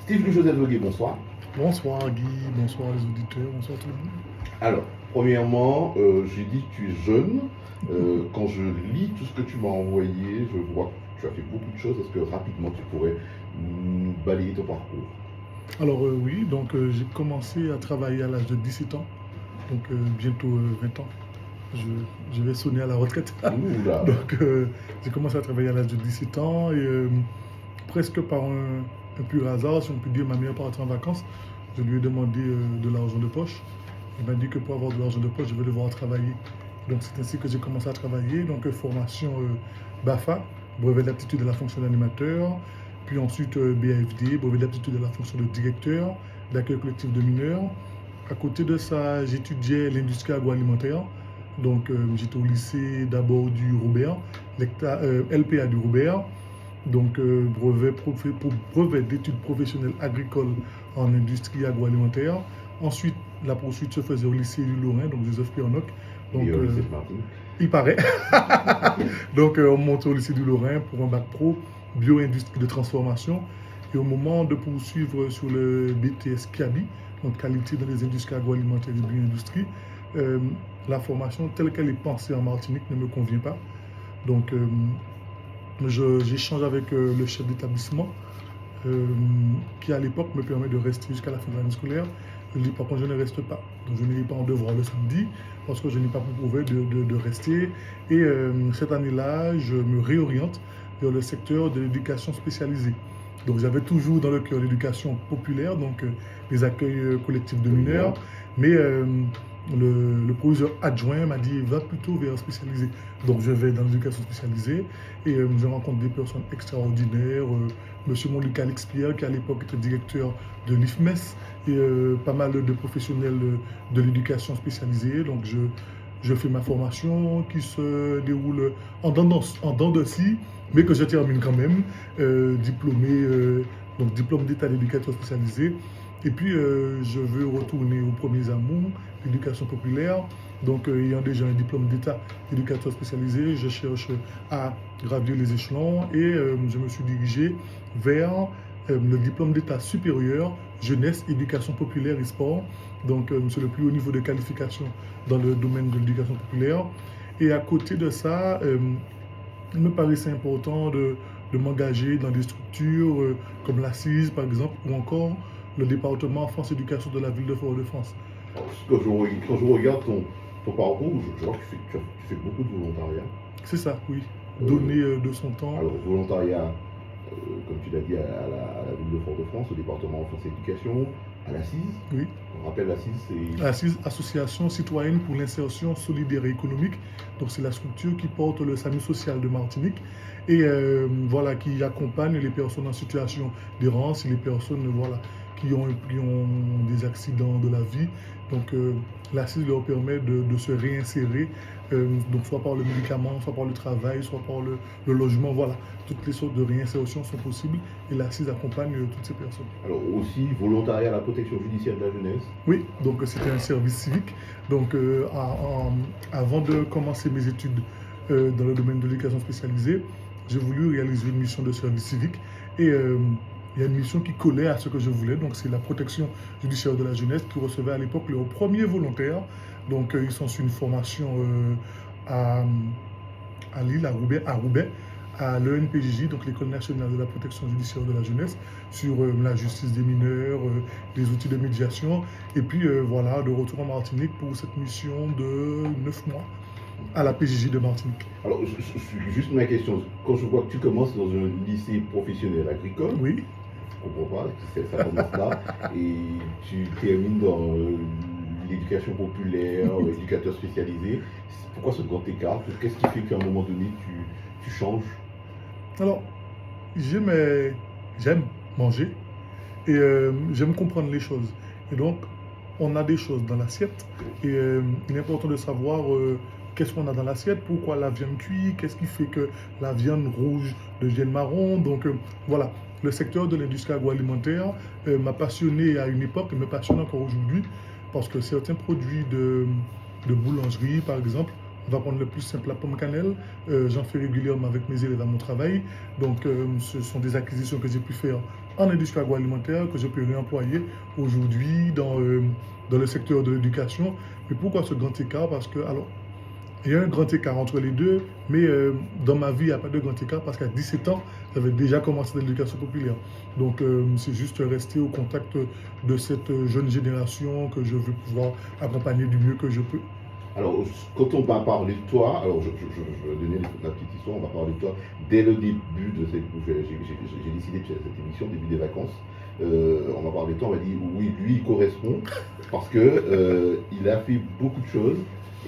Steve Joseph Voguet, bonsoir. Bonsoir Guy, bonsoir les auditeurs, bonsoir tout le monde. Alors, premièrement, j'ai dit que tu es jeune. Quand je lis tout ce que tu m'as envoyé, je vois que tu as fait beaucoup de choses. Est-ce que rapidement tu pourrais nous balayer ton parcours? Alors oui, donc j'ai commencé à travailler à l'âge de 17 ans, donc bientôt 20 ans. Je, je vais sonner à la retraite. Ouh là. Donc j'ai commencé à travailler à l'âge de 17 ans et presque par un pur hasard, si on peut dire, ma mère partait en vacances. Je lui ai demandé de l'argent de poche. Il m'a dit que pour avoir de l'argent de poche, je vais devoir travailler. Donc c'est ainsi que j'ai commencé à travailler. Donc formation BAFA, brevet d'aptitude à la fonction d'animateur, puis ensuite BAFD, brevet d'aptitude à la fonction de directeur d'accueil collectif de mineurs. À côté de ça, j'étudiais l'industrie agroalimentaire. Donc j'étais au lycée d'abord du Robert, LPA du Robert. Donc brevet d'études professionnelles agricoles en industrie agroalimentaire. Ensuite, la poursuite se faisait au lycée du Lorrain, donc Joseph Piernock. Donc, Et lycée de Martinique. il paraît. Donc, on montait au lycée du Lorrain pour un bac pro, bio-industrie de transformation. Et au moment de poursuivre sur le BTS CABI, donc qualité dans les industries agroalimentaires et bio-industrie, la formation telle qu'elle est pensée en Martinique ne me convient pas. Donc, j'échange avec le chef d'établissement qui à l'époque me permet de rester jusqu'à la fin de l'année scolaire. Je dis par contre je ne reste pas. Donc je n'ai pas en devoir le samedi parce que je n'ai pas prouvé de rester. Et cette année-là, je me réoriente vers le secteur de l'éducation spécialisée. Donc j'avais toujours dans le cœur l'éducation populaire, donc les accueils collectifs de mineurs, mais le proviseur adjoint m'a dit va plutôt vers spécialisé. Donc je vais dans l'éducation spécialisée et je rencontre des personnes extraordinaires. Monsieur Montluc Alix-Pierre, qui à l'époque était directeur de l'IFMES, et pas mal de professionnels de l'éducation spécialisée. Donc je fais ma formation qui se déroule en dents de scie, mais que je termine quand même, diplômé, donc diplôme d'état d'éducateur spécialisé. Et puis je veux retourner aux premiers amours, l'éducation populaire. Donc ayant déjà un diplôme d'état d'éducateur spécialisé, je cherche à gravir les échelons et je me suis dirigé vers le diplôme d'état supérieur, jeunesse, éducation populaire et sport. Donc c'est le plus haut niveau de qualification dans le domaine de l'éducation populaire. Et à côté de ça, il me paraissait important de m'engager dans des structures comme l'Assise, par exemple, ou encore le département France Éducation de la ville de Fort-de-France. Quand je regarde ton parcours, je vois que tu fais beaucoup de volontariat. C'est ça, oui. Donner de son temps. Alors, volontariat, comme tu l'as dit, à la ville de Fort-de-France, au département France Éducation, à l'Assise. Oui. On rappelle l'Assise, c'est... L'Assise, Association citoyenne pour l'insertion solidaire et économique. Donc c'est la structure qui porte le SAMU social de Martinique et voilà, qui accompagne les personnes en situation d'errance et les personnes voilà, qui ont des accidents de la vie. Donc l'Assise leur permet de se réinsérer, donc soit par le médicament, soit par le travail, soit par le logement. Voilà, toutes les sortes de réinsertion sont possibles et l'Assise accompagne toutes ces personnes. Alors aussi, volontariat à la protection judiciaire de la jeunesse. Oui, donc c'était un service civique. Donc avant de commencer mes études dans le domaine de l'éducation spécialisée, j'ai voulu réaliser une mission de service civique et il y a une mission qui collait à ce que je voulais, donc c'est la protection judiciaire de la jeunesse qui recevait à l'époque leurs premiers volontaires. Donc ils sont sur une formation à, à Lille, à Roubaix, à l'ENPJJ, donc l'École nationale de la protection judiciaire de la jeunesse, sur la justice des mineurs, les outils de médiation, et puis voilà, de retour en Martinique pour cette mission de 9 mois à la PJJ de Martinique. Alors, juste ma question, quand je vois que tu commences dans un lycée professionnel agricole, oui. Je ne comprends pas, ça commence là, et tu termines dans l'éducation populaire, éducateur spécialisé. Pourquoi ce grand écart? Qu'est-ce qui fait qu'à un moment donné, tu changes? Alors, j'aime manger et j'aime comprendre les choses. Et donc, on a des choses dans l'assiette et il est important de savoir qu'est-ce qu'on a dans l'assiette, pourquoi la viande cuit, qu'est-ce qui fait que la viande rouge devienne marron. Donc voilà, le secteur de l'industrie agroalimentaire m'a passionné à une époque et me passionne encore aujourd'hui parce que certains produits de boulangerie, par exemple, on va prendre le plus simple, la pomme cannelle. J'en fais régulièrement avec mes élèves à mon travail. Donc, ce sont des acquisitions que j'ai pu faire en industrie agroalimentaire que je peux réemployer aujourd'hui dans le secteur de l'éducation. Mais pourquoi ce grand écart? Parce que, alors, il y a un grand écart entre les deux, mais dans ma vie, il n'y a pas de grand écart parce qu'à 17 ans, j'avais déjà commencé dans l'éducation populaire. Donc, c'est juste rester au contact de cette jeune génération que je veux pouvoir accompagner du mieux que je peux. Alors, quand on va parler de toi, alors je vais donner la petite histoire, on va parler de toi dès le début de cette. J'ai décidé de faire cette émission, début des vacances. On va parler de toi, on va dire oui, lui il correspond parce que il a fait beaucoup de choses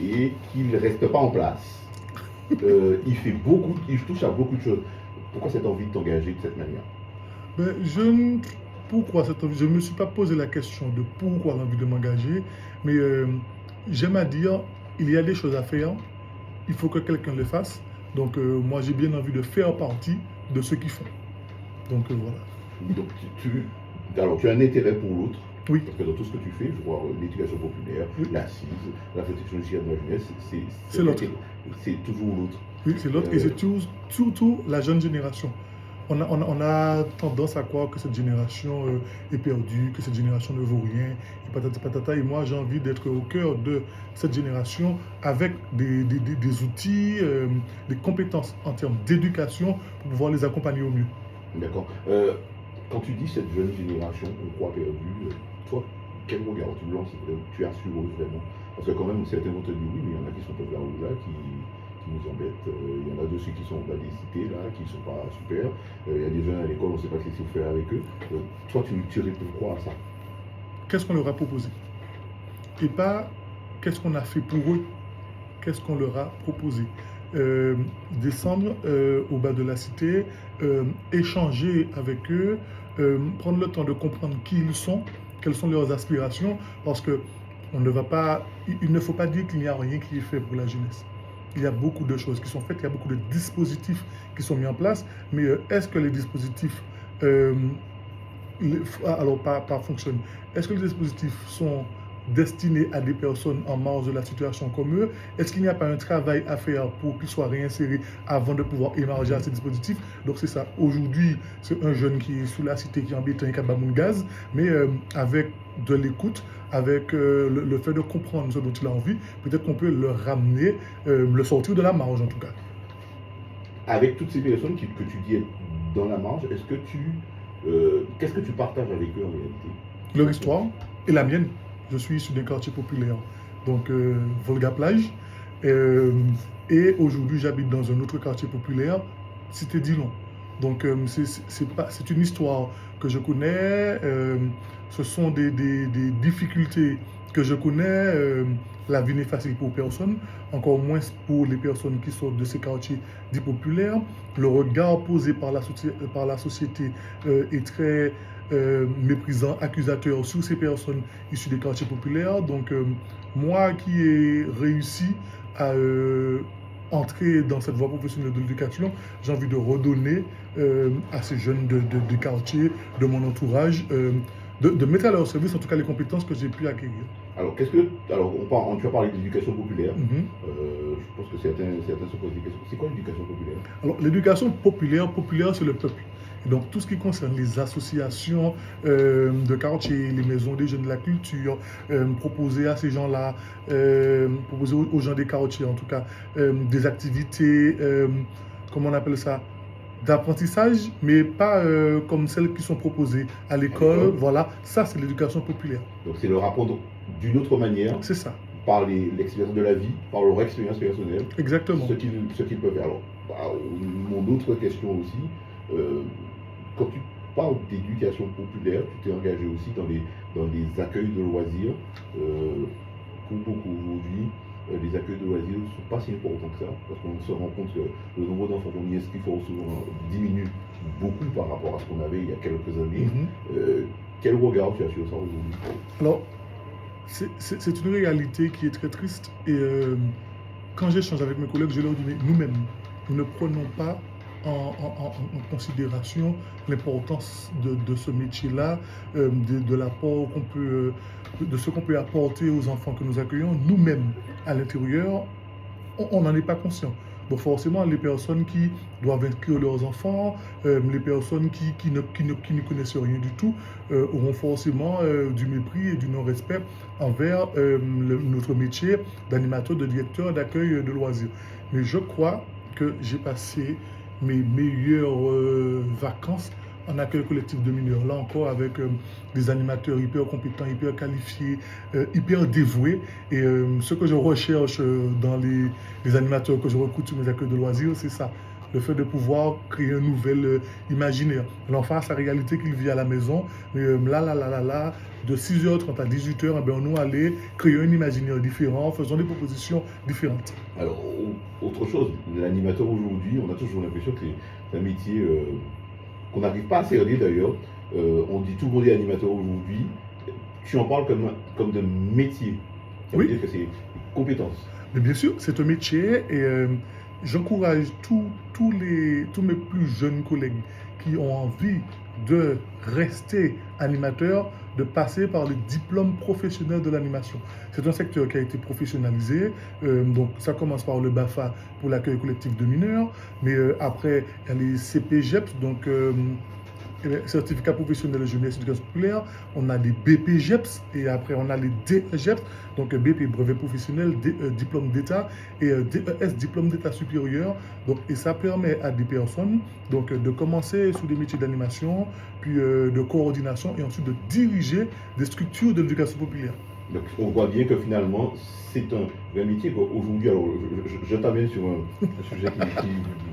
et qu'il ne reste pas en place. Il fait beaucoup, il touche à beaucoup de choses. Pourquoi cette envie de t'engager de cette manière? Ben, pourquoi cette envie? Je ne me suis pas posé la question de pourquoi l'envie de m'engager, mais j'aime à dire, il y a des choses à faire, il faut que quelqu'un le fasse. Donc moi j'ai bien envie de faire partie de ceux qui font. Donc voilà. Donc alors, tu as un intérêt pour l'autre. Oui. Parce que dans tout ce que tu fais, je vois l'éducation populaire, Oui. l'assise, la protection sociale de la jeunesse, C'est l'autre. C'est toujours l'autre. Oui, c'est l'autre et c'est surtout la jeune génération. On a tendance à croire que cette génération est perdue, que cette génération ne vaut rien, et patata patata. Et moi, j'ai envie d'être au cœur de cette génération avec des outils, des compétences en termes d'éducation pour pouvoir les accompagner au mieux. D'accord. Quand tu dis cette jeune génération, on croit perdue, toi, quel regard tu lances? Tu assures vraiment? Parce que quand même, certains vont te dire oui, mais il y en a qui sont peu là ou là, qui nous embêtent. Il y en a de ceux qui sont dans des cités, là, qui ne sont pas super. Il y a des jeunes à l'école, on ne sait pas ce qu'il faut faire avec eux. Toi, tu réponds quoi à ça? Qu'est-ce qu'on leur a proposé? Et pas qu'est-ce qu'on a fait pour eux, qu'est-ce qu'on leur a proposé. Descendre au bas de la cité, échanger avec eux, prendre le temps de comprendre qui ils sont, quelles sont leurs aspirations, parce que il ne faut pas dire qu'il n'y a rien qui est fait pour la jeunesse. Il y a beaucoup de choses qui sont faites, il y a beaucoup de dispositifs qui sont mis en place, mais est-ce que les dispositifs pas fonctionnent? Est-ce que les dispositifs sont destinés à des personnes en marge de la situation comme eux? Est-ce qu'il n'y a pas un travail à faire pour qu'ils soient réinsérés avant de pouvoir émarger à ces dispositifs? Donc c'est ça. Aujourd'hui, c'est un jeune qui est sous la cité, qui est embêté, qui a babou gaz, mais avec de l'écoute, avec le fait de comprendre ce dont il a envie, peut-être qu'on peut le ramener, le sortir de la marge en tout cas. Avec toutes ces personnes que tu dis être dans la marge, qu'est-ce que tu partages avec eux en réalité? Leur histoire et la mienne. Je suis issu d'un quartier populaire, donc Volga-Plage. Et aujourd'hui, j'habite dans un autre quartier populaire, Cité Dillon. Donc, c'est une histoire que je connais. Ce sont des difficultés que je connais. La vie n'est facile pour personne, encore moins pour les personnes qui sortent de ces quartiers dits populaires. Le regard posé par la société est très méprisant, accusateur sur ces personnes issues des quartiers populaires. Donc, moi qui ai réussi à entrer dans cette voie professionnelle de l'éducation, j'ai envie de redonner à ces jeunes de quartier, de mon entourage, de mettre à leur service en tout cas les compétences que j'ai pu acquérir. Alors, tu as parlé de l'éducation populaire. Je pense que certains se posent des questions. C'est quoi l'éducation populaire? Alors, l'éducation populaire, c'est le peuple. Et donc, tout ce qui concerne les associations de quartier, les maisons des jeunes de la culture, proposer à ces gens-là, proposer aux gens des quartiers, en tout cas, des activités, comment on appelle ça, d'apprentissage, mais pas comme celles qui sont proposées à l'école. Voilà, ça c'est l'éducation populaire. Donc c'est leur apprendre d'une autre manière. C'est ça. Par l'expérience de la vie, par leur expérience personnelle. Exactement. Ce qu'ils peuvent faire. Alors, mon autre question aussi, quand tu parles d'éducation populaire, tu t'es engagé aussi dans les accueils de loisirs. Pour beaucoup aujourd'hui, les accueils de loisirs ne sont pas si importants que ça, parce qu'on se rend compte que le nombre d'enfants qu'on y inscrit souvent diminue beaucoup par rapport à ce qu'on avait il y a quelques années. Quel regard tu as sur ça aujourd'hui? Alors, c'est une réalité qui est très triste. Et quand j'échange avec mes collègues, je leur dis, mais nous-mêmes, nous ne prenons pas en considération l'importance de ce métier-là, de l'apport de ce qu'on peut apporter aux enfants que nous accueillons. Nous-mêmes, à l'intérieur, on n'en est pas conscient. Donc forcément, les personnes qui doivent inclure leurs enfants, les personnes qui ne connaissent rien du tout, auront forcément du mépris et du non-respect envers notre métier d'animateur, de directeur d'accueil de loisirs. Mais je crois que j'ai passé mes meilleures vacances en accueil collectif de mineurs. Là encore, avec des animateurs hyper compétents, hyper qualifiés, hyper dévoués. Et ce que je recherche dans les animateurs que je recrute sur mes accueils de loisirs, c'est ça. Le fait de pouvoir créer un nouvel imaginaire. L'enfant a sa réalité qu'il vit à la maison. Mais de 6h30 à 18h, ben, nous allons créer un imaginaire différent, faisons des propositions différentes. Alors, autre chose, l'animateur aujourd'hui, on a toujours l'impression que c'est un métier qu'on n'arrive pas à cerner d'ailleurs. On dit tout le monde est animateur aujourd'hui. Tu en parles comme d'un métier. Ça veut dire que c'est une compétence. Mais bien sûr, c'est un métier et j'encourage tous mes plus jeunes collègues qui ont envie de rester animateurs, de passer par le diplôme professionnel de l'animation. C'est un secteur qui a été professionnalisé, donc ça commence par le BAFA pour l'accueil collectif de mineurs, mais après il y a les CPGEPS, donc certificat professionnel de jeunesse éducation populaire, on a les BPGEPS et après on a les DEGEPS, donc BP brevet professionnel, diplôme d'État et DES diplôme d'État supérieur. Donc, et ça permet à des personnes donc, de commencer sous des métiers d'animation, puis de coordination et ensuite de diriger des structures de l'éducation populaire. Donc on voit bien que finalement c'est un métier qu'aujourd'hui, alors je t'amène sur un sujet qui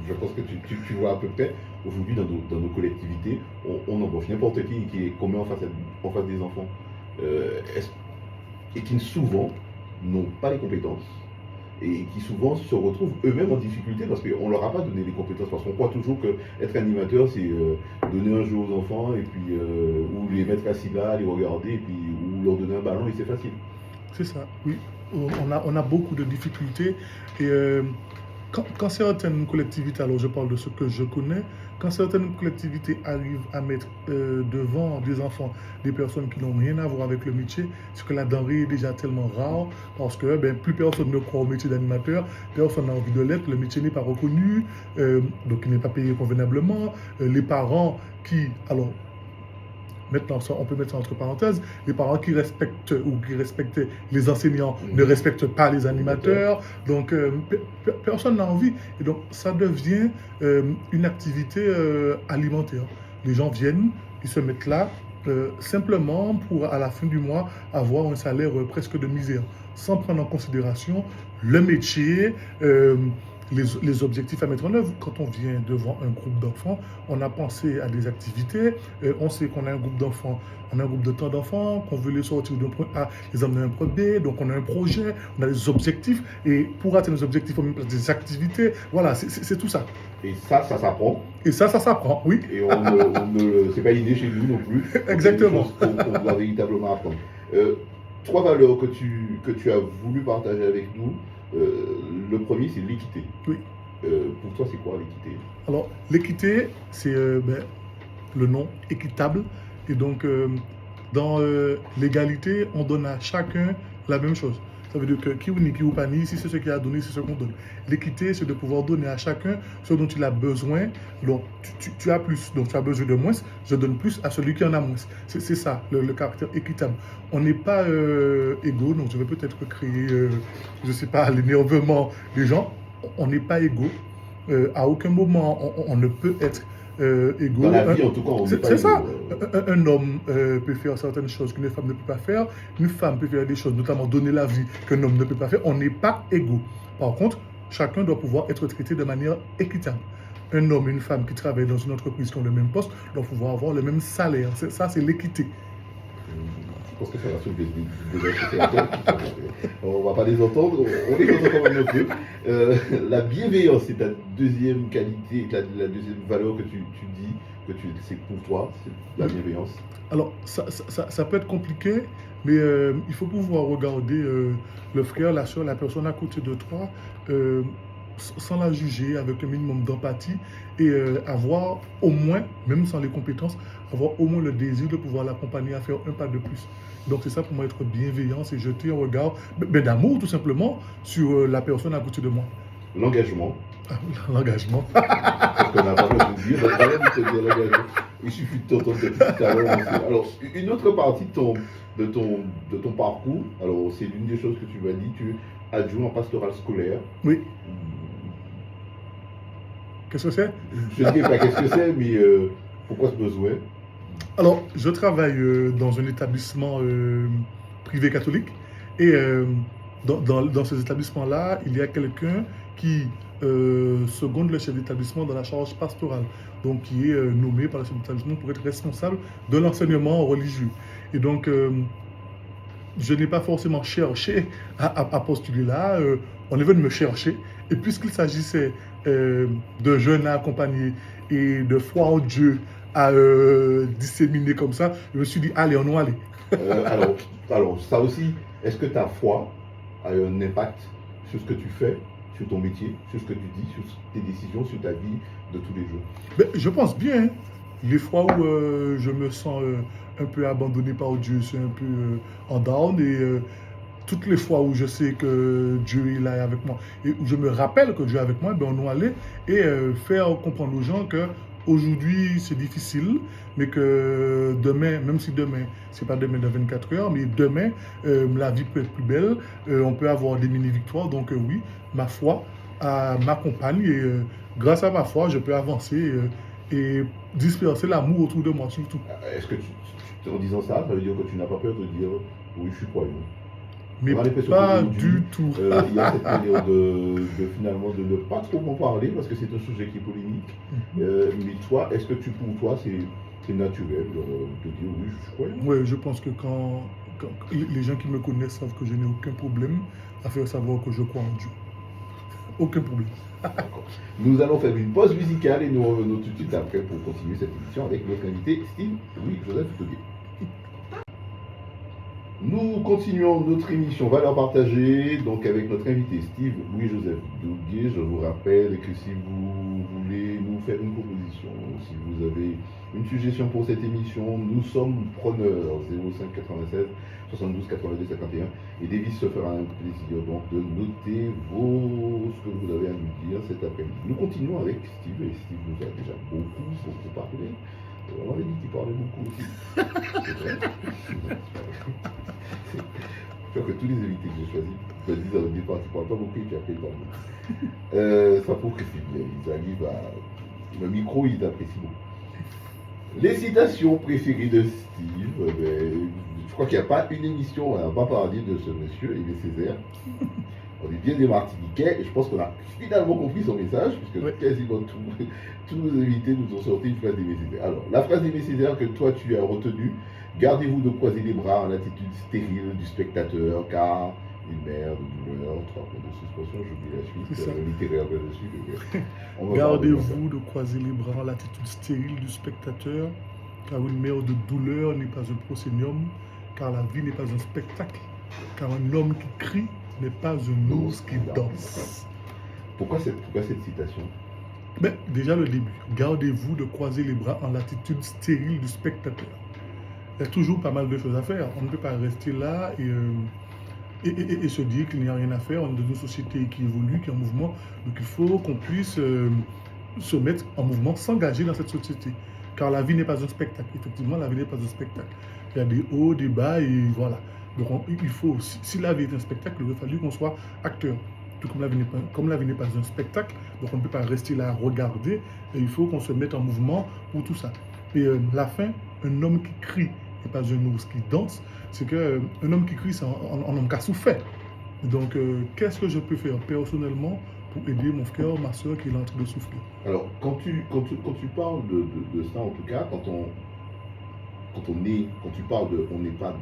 je pense que tu vois à peu près, aujourd'hui dans nos collectivités, on embauche n'importe qui est commun en face des enfants et qui souvent n'ont pas les compétences et qui souvent se retrouvent eux-mêmes en difficulté parce qu'on ne leur a pas donné les compétences, parce qu'on croit toujours qu'être animateur c'est donner un jeu aux enfants et puis ou les mettre assis là, les regarder et puis ou leur donner un ballon et c'est facile. C'est ça, oui. On a beaucoup de difficultés et quand certaines collectivités, alors je parle de ce que je connais, quand certaines collectivités arrivent à mettre devant des enfants des personnes qui n'ont rien à voir avec le métier, c'est que la denrée est déjà tellement rare parce que plus personne ne croit au métier d'animateur, personne n'a envie de l'être, le métier n'est pas reconnu, donc il n'est pas payé convenablement. Les parents qui, alors maintenant, on peut mettre ça entre parenthèses, les parents qui respectent ou qui respectaient les enseignants ne respectent pas les animateurs, donc personne n'a envie. Et donc, ça devient une activité alimentaire. Les gens viennent, ils se mettent là, simplement pour, à la fin du mois, avoir un salaire presque de misère, sans prendre en considération le métier, les objectifs à mettre en œuvre. Quand on vient devant un groupe d'enfants, on a pensé à des activités, on sait qu'on a un groupe d'enfants, on a un groupe de temps d'enfants, qu'on veut les sortir d'un point A, les emmener à un point B, donc on a un projet, on a des objectifs, et pour atteindre les objectifs, on met en place des activités, voilà, c'est tout ça. Et ça s'apprend. Et ça s'apprend, oui. Et c'est pas inné chez nous non plus. Exactement. On doit véritablement apprendre. 3 valeurs que tu as voulu partager avec nous. Le premier, c'est l'équité. Oui. Pour toi, c'est quoi l'équité? Alors, l'équité, c'est le nom équitable. Et donc, dans l'égalité, on donne à chacun la même chose. Ça veut dire que qui ou ni, qui ou pas ni, si c'est ce qu'il a donné, c'est ce qu'on donne. L'équité, c'est de pouvoir donner à chacun ce dont il a besoin. Donc, tu as plus, donc tu as besoin de moins, je donne plus à celui qui en a moins. C'est ça, le caractère équitable. On n'est pas égaux, donc je vais peut-être créer, je ne sais pas, l'énervement des gens. On n'est pas égaux. À aucun moment, on ne peut être égaux. Dans la vie, en tout cas, on n'est pas égaux. C'est ça. Un homme peut faire certaines choses qu'une femme ne peut pas faire. Une femme peut faire des choses, notamment donner la vie, qu'un homme ne peut pas faire. On n'est pas égaux. Par contre, chacun doit pouvoir être traité de manière équitable. Un homme et une femme qui travaillent dans une entreprise qui ont le même poste doivent pouvoir avoir le même salaire. Ça, c'est l'équité. Je pense que ça va soulever des on ne va pas les entendre, on les entend quand même un peu. La bienveillance, c'est ta deuxième qualité, la deuxième valeur que tu dis, c'est pour toi, c'est la bienveillance. Alors, ça peut être compliqué, mais il faut pouvoir regarder le frère, la soeur, la personne à côté de toi, sans la juger, avec un minimum d'empathie, et avoir au moins, même sans les compétences, avoir au moins le désir de pouvoir l'accompagner à faire un pas de plus. Donc c'est ça pour moi, être bienveillant, c'est jeter un regard d'amour tout simplement sur la personne à côté de moi. L'engagement. L'engagement. Parce qu'on n'a pas besoin de dire, on a rien de te dire l'engagement. Il suffit de t'entendre depuis tout à l'heure aussi. Alors, une autre partie de ton parcours, alors c'est l'une des choses que tu m'as dit, tu es adjoint en pastoral scolaire. Oui. Qu'est-ce que c'est? Je ne sais pas qu'est-ce que c'est, mais pourquoi ce besoin? Alors, je travaille dans un établissement privé catholique et dans ces établissements-là, il y a quelqu'un qui seconde le chef d'établissement dans la charge pastorale, donc qui est nommé par le chef d'établissement pour être responsable de l'enseignement religieux. Et donc, je n'ai pas forcément cherché à postuler là, on est venu me chercher, et puisqu'il s'agissait de jeunes à accompagner et de foi en Dieu à disséminer comme ça, je me suis dit, allez, on va aller. Alors, ça aussi, est-ce que ta foi a un impact sur ce que tu fais, sur ton métier, sur ce que tu dis, sur tes décisions, sur ta vie de tous les jours? Ben, je pense bien. Les fois où je me sens un peu abandonné par Dieu, c'est un peu en down. Et toutes les fois où je sais que Dieu est là avec moi et où je me rappelle que Dieu est avec moi, ben on doit aller et faire comprendre aux gens que aujourd'hui c'est difficile, mais que demain, même si demain, c'est pas demain de 24 heures, mais demain, la vie peut être plus belle, on peut avoir des mini-victoires. Donc oui, ma foi m'accompagne et grâce à ma foi, je peux avancer et disperser l'amour autour de moi surtout. Est-ce que en disant ça, ça veut dire que tu n'as pas peur de dire oui, je suis croyant? Mais pas du tout. Il y a cette manière finalement de ne pas trop en parler parce que c'est un sujet qui est polémique. Mais toi, est-ce que pour toi c'est naturel de dire oui, je suis croyant? Oui, je pense que quand les gens qui me connaissent savent que je n'ai aucun problème à faire savoir que je crois en Dieu. Aucun problème. D'accord. Nous allons faire une pause musicale et nous revenons tout de suite après pour continuer cette émission avec notre invité Steve Louis-Joseph Douguet. Nous continuons notre émission Valeurs partagées, donc avec notre invité Steve Louis-Joseph Douguet. Je vous rappelle que si vous voulez nous faire une proposition, si vous avez une suggestion pour cette émission, nous sommes preneurs. 05 96 72 82 51. Et Davis se fera un plaisir donc de noter ce que vous avez à nous dire cet après-midi. Nous continuons avec Steve, et Steve nous a déjà beaucoup parlé. On avait dit qu'il parlait beaucoup aussi. C'est vrai. Je crois que tous les invités que j'ai choisis me disent au départ qu'ils ne parlent pas beaucoup et puis après ils parlent beaucoup. Ça prouve que c'est bien. Ils arrivent à. Le micro, ils apprécient beaucoup. Les citations préférées de Steve, je crois qu'il n'y a pas une émission où on n'a pas parlé de ce monsieur, il est Césaire. On est bien des Martiniquais et je pense qu'on a finalement compris son message, puisque quasiment tous nos invités nous ont sorti une phrase d'Aimé Césaire. Alors, la phrase d'Aimé Césaire que toi tu as retenue, gardez-vous de croiser les bras en l'attitude stérile du spectateur, car une mer de douleur, 3 points de suspension, j'oublie la suite, littéraire là-dessus. Gardez-vous de croiser les bras en l'attitude stérile du spectateur, car une mer de douleur n'est pas un procénium, car la vie n'est pas un spectacle, car un homme qui crie n'est pas un ours qui danse. Pourquoi cette citation? Ben, déjà le début. Gardez-vous de croiser les bras en l'attitude stérile du spectateur. Il y a toujours pas mal de choses à faire. On ne peut pas rester là et se dire qu'il n'y a rien à faire. On est dans une société qui évolue, qui est en mouvement. Donc il faut qu'on puisse se mettre en mouvement, s'engager dans cette société. Car la vie n'est pas un spectacle. Effectivement, la vie n'est pas un spectacle. Il y a des hauts, des bas et voilà. Donc il faut, si la vie est un spectacle, il aurait fallu qu'on soit acteur. Tout comme la vie n'est pas un spectacle, donc on ne peut pas rester là à regarder, et il faut qu'on se mette en mouvement pour tout ça. Et la fin, un homme qui crie et pas un ours qui danse, c'est qu'un homme qui crie, c'est un homme qui a souffert. Donc qu'est-ce que je peux faire personnellement pour aider mon frère, ma soeur qui est en train de souffrir? Alors quand tu parles de ça, en tout cas, quand tu parles de on n'est pas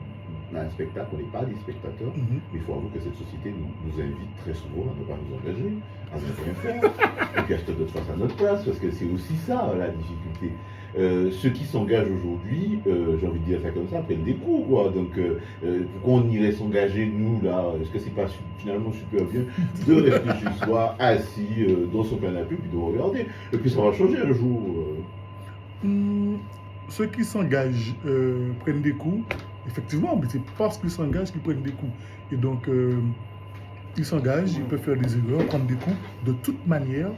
un spectacle, on n'est pas des spectateurs, mais il faut avouer que cette société nous invite très souvent à ne pas nous engager, à ne rien faire, et puis à se mettre face à notre place, parce que c'est aussi ça la difficulté. Ceux qui s'engagent aujourd'hui, j'ai envie de dire ça comme ça, prennent des coups, quoi. Donc pourquoi on irait s'engager, nous, là? Est-ce que c'est pas finalement super bien de rester chez soi, assis dans son canapé, puis de regarder? Et puis ça va changer un jour. Ceux qui s'engagent prennent des coups, effectivement, mais c'est parce qu'ils s'engagent qu'ils prennent des coups. Et donc, ils s'engagent, ils peuvent faire des erreurs, prendre des coups. De toute manière,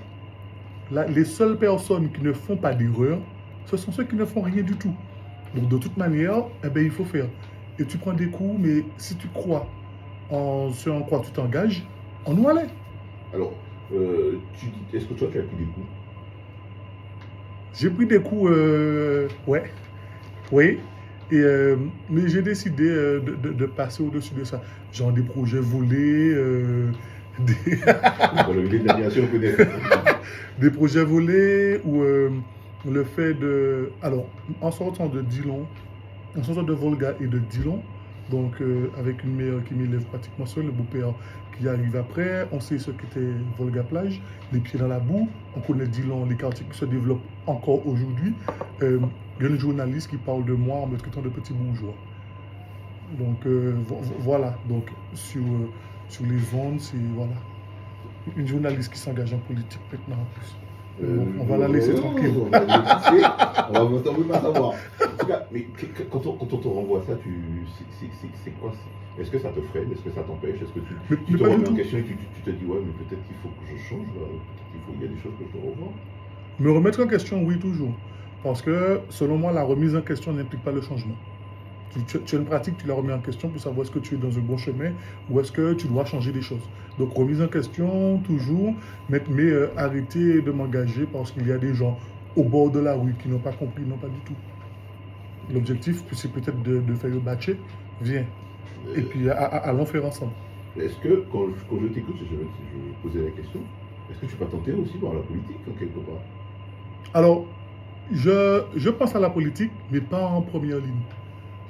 les seules personnes qui ne font pas d'erreur, ce sont ceux qui ne font rien du tout. Donc de toute manière, eh ben, il faut faire. Et tu prends des coups, mais si tu crois en ce en quoi tu t'engages, on nous allait. Alors, est-ce que toi, tu as pris des coups? J'ai pris des coups, ouais, oui. Et, mais j'ai décidé de passer au-dessus de ça. Genre des projets volés, des, Dans le milieu de l'aviation, on connaît. des projets volés ou le fait de... Alors, en sortant de Dillon, en sortant de Volga et de Dillon, donc avec une mère qui m'élève pratiquement seul, le beau-père qui arrive après, on sait ce qu'était Volga plage, les pieds dans la boue, on connaît Dillon, les quartiers qui se développent encore aujourd'hui. Il y a une journaliste qui parle de moi en me traitant de petit bourgeois. Donc voilà, donc sur les ondes, c'est voilà, une journaliste qui s'engage en politique maintenant en plus. On va la laisser tranquille. On va pas savoir. En tout cas, mais quand on te renvoie ça, c'est quoi? Est-ce que ça te freine? Est-ce que ça t'empêche? Est-ce que tu te remets en question et tu te dis, ouais, mais peut-être qu'il faut que je change, peut-être qu'il y a des choses que je dois revoir? Me remettre en question, oui, toujours. Parce que, selon moi, la remise en question n'implique pas le changement. Tu as une pratique, tu la remets en question pour savoir est-ce que tu es dans un bon chemin ou est-ce que tu dois changer des choses. Donc, remise en question, toujours, mais arrêter de m'engager parce qu'il y a des gens au bord de la rue qui n'ont pas compris, non pas du tout. L'objectif, c'est peut-être de faire le batcher, viens, et puis allons faire ensemble. Est-ce que, quand je t'écoute, je vais poser la question, est-ce que tu vas tenter aussi par la politique, en quelque part? Alors, je pense à la politique, mais pas en première ligne.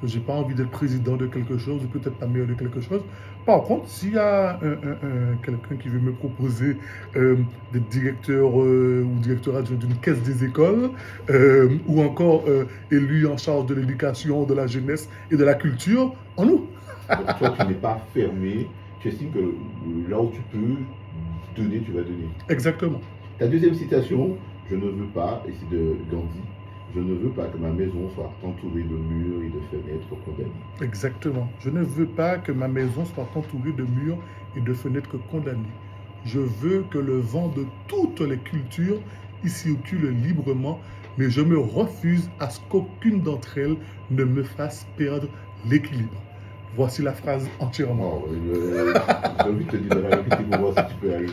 Je n'ai pas envie d'être président de quelque chose, ou peut-être pas maire de quelque chose. Par contre, s'il y a quelqu'un qui veut me proposer d'être directeur ou directeur adjoint d'une caisse des écoles, ou encore élu en charge de l'éducation, de la jeunesse et de la culture, en nous. Donc, toi, tu n'es pas fermé, tu estimes que là où tu peux donner, tu vas donner. Exactement. Ta deuxième citation, je ne veux pas, et c'est de Gandhi, je ne veux pas que ma maison soit entourée de murs et de fenêtres condamnées. Exactement. Je ne veux pas que ma maison soit entourée de murs et de fenêtres condamnées. Je veux que le vent de toutes les cultures y circule librement, mais je me refuse à ce qu'aucune d'entre elles ne me fasse perdre l'équilibre. Voici la phrase entièrement. J'ai envie de te dire de la répéter pour voir si tu peux arriver.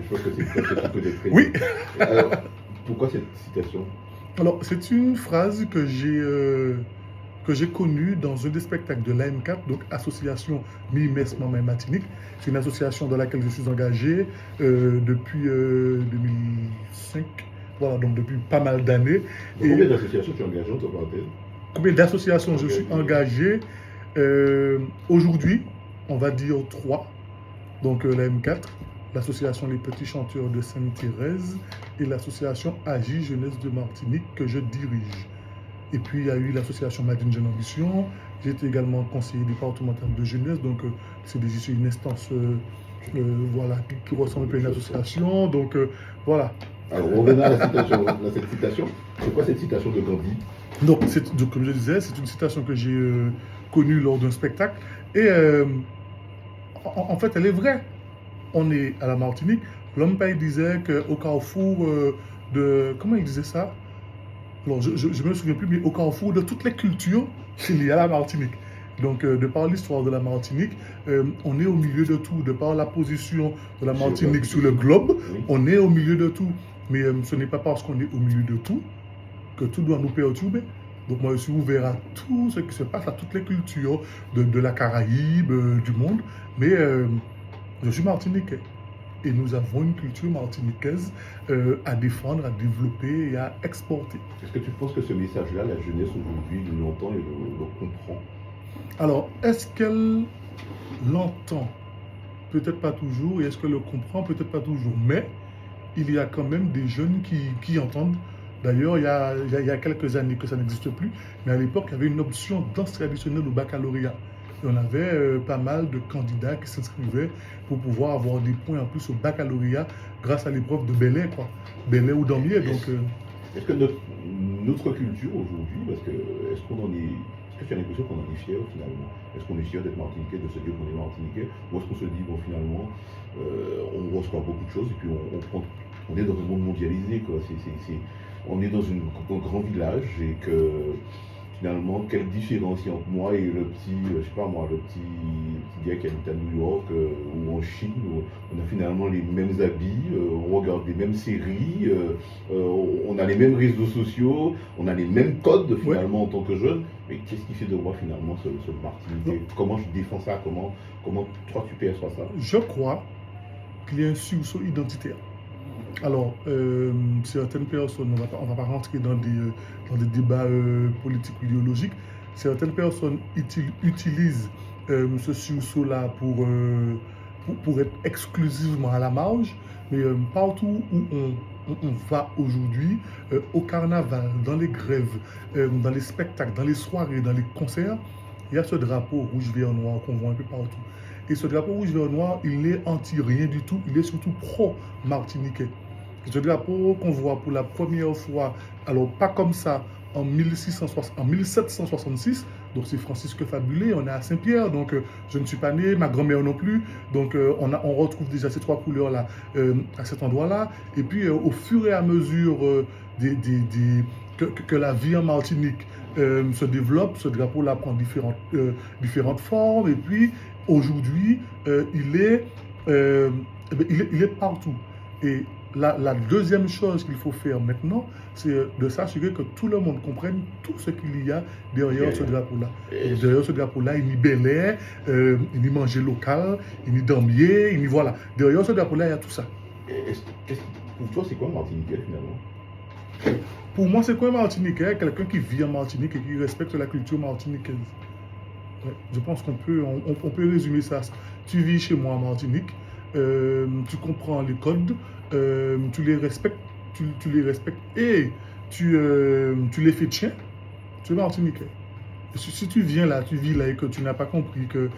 Je pense que c'est quelque chose que tu connais très bien. Oui. Alors, pourquoi cette citation? Alors, c'est une phrase que j'ai connue dans un des spectacles de l'AM4, donc Association Mi-Messe Maman Martinique. C'est une association dans laquelle je suis engagé depuis 2005, voilà, donc depuis pas mal d'années. Combien d'associations tu es engagé, entre parenthèses? Combien d'associations je suis engagé? Aujourd'hui, on va dire 3. Donc la M4, l'association Les Petits Chanteurs de Sainte-Thérèse et l'association Agi Jeunesse de Martinique que je dirige. Et puis il y a eu l'association Madine Jeune Ambition. J'ai été également conseiller départemental de jeunesse, donc c'est une instance voilà, qui ressemble un peu à une association. Donc voilà. Alors revenons à cette citation. C'est quoi cette citation de Gandhi? Donc, comme je disais, c'est une citation que j'ai connue lors d'un spectacle. Et en fait, elle est vraie. On est à la Martinique. L'homme paye disait qu'au carrefour de... Comment il disait ça? Alors, je ne me souviens plus, mais au carrefour de toutes les cultures, il y a la Martinique. Donc, de par l'histoire de la Martinique, on est au milieu de tout. De par la position de la Martinique sur le globe, on est au milieu de tout. Mais ce n'est pas parce qu'on est au milieu de tout que tout doit nous perturber. Donc moi, je suis ouvert à tout ce qui se passe, à toutes les cultures de la Caraïbe, du monde. Mais je suis martiniquais. Et nous avons une culture martiniquaise à défendre, à développer et à exporter. Est-ce que tu penses que ce message-là, la jeunesse aujourd'hui l'entend et le comprend? Alors, est-ce qu'elle l'entend? Peut-être pas toujours. Et est-ce qu'elle le comprend? Peut-être pas toujours. Mais il y a quand même des jeunes qui entendent. D'ailleurs, il y a quelques années que ça n'existe plus, mais à l'époque, il y avait une option danse traditionnelle au baccalauréat. Et on avait pas mal de candidats qui s'inscrivaient pour pouvoir avoir des points en plus au baccalauréat grâce à l'épreuve de Belay, quoi. Belay ou Damier. Est-ce que notre culture aujourd'hui, parce que est-ce que tu as l'impression qu'on en est fier finalement? Est-ce qu'on est fier d'être martiniquais, de se dire qu'on est martiniquais? Ou est-ce qu'on se dit, bon, finalement, on reçoit beaucoup de choses et puis on prend on est dans un monde mondialisé, quoi. On est dans un grand village et que finalement, quelle différence il y a entre moi et le petit, je sais pas moi, le petit gars qui habite à New York ou en Chine, où on a finalement les mêmes habits, on regarde les mêmes séries, on a les mêmes réseaux sociaux, on a les mêmes codes finalement en tant que jeune. Mais qu'est-ce qui fait de moi finalement ce Martiniquais? Comment je défends ça? Comment toi tu perçois ça? Je crois qu'il y a un sursaut identitaire. Alors, certaines personnes, on va pas rentrer dans des débats politiques ou idéologiques, certaines personnes utilisent ce sursaut-là pour être exclusivement à la marge, mais partout où on va aujourd'hui, au carnaval, dans les grèves, dans les spectacles, dans les soirées, dans les concerts, il y a ce drapeau rouge, vert, noir qu'on voit un peu partout. Et ce drapeau rouge, vert, noir, il n'est anti-rien du tout, il est surtout pro-martiniquais. Ce drapeau qu'on voit pour la première fois, alors pas comme ça, en 1766, donc c'est Francisque Fabulé, on est à Saint-Pierre, donc je ne suis pas né, ma grand-mère non plus, donc on retrouve déjà ces trois couleurs-là à cet endroit-là, et puis au fur et à mesure que la vie en Martinique se développe, ce drapeau-là prend différentes formes, et puis aujourd'hui, il est partout. Et la deuxième chose qu'il faut faire maintenant, c'est de s'assurer que tout le monde comprenne tout ce qu'il y a derrière ce drapeau-là. Derrière ce drapeau-là, il y a Bel Air, il y a manger local, il y a Dambier, il y a voilà. Derrière ce drapeau-là, il y a tout ça. Pour toi, c'est quoi un Martiniquais finalement? Pour moi, c'est quoi un Martiniquais? Quelqu'un qui vit en Martinique et qui respecte la culture martiniquaise. Ouais, je pense qu'on peut résumer ça. Tu vis chez moi en Martinique, tu comprends les codes, tu les respectes, et tu les fais tiens, tu es martiniquais. Si tu viens là, tu vis là et que tu n'as pas compris que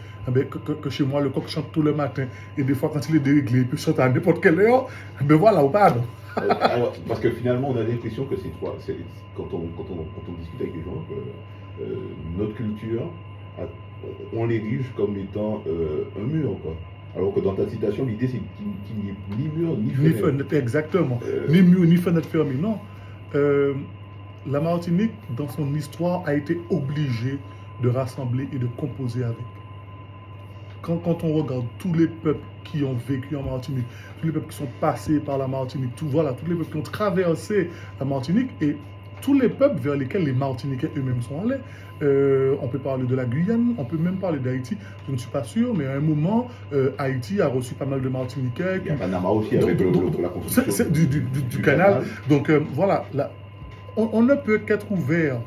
chez moi le coq chante tout le matin et des fois quand il est déréglé, il peut chanter à n'importe quelle heure, ben voilà, ou pardon. Alors, parce que finalement on a l'impression que c'est toi, quand on discute avec les gens, que notre culture, on l'érige comme étant un mur, quoi. Alors que dans ta citation, l'idée c'est qu'il n'y ait ni mur ni fenêtre. Exactement. Ni mur ni fenêtre fermée, non. La Martinique, dans son histoire, a été obligée de rassembler et de composer avec. Quand on regarde tous les peuples qui ont vécu en Martinique, tous les peuples qui sont passés par la Martinique, tous les peuples qui ont traversé la Martinique, et tous les peuples vers lesquels les Martiniquais eux-mêmes sont allés. On peut parler de la Guyane, on peut même parler d'Haïti, je ne suis pas sûr, mais à un moment, Haïti a reçu pas mal de Martiniquais. Il y a Panama aussi avec la construction du canal. Donc voilà, on ne peut qu'être ouvert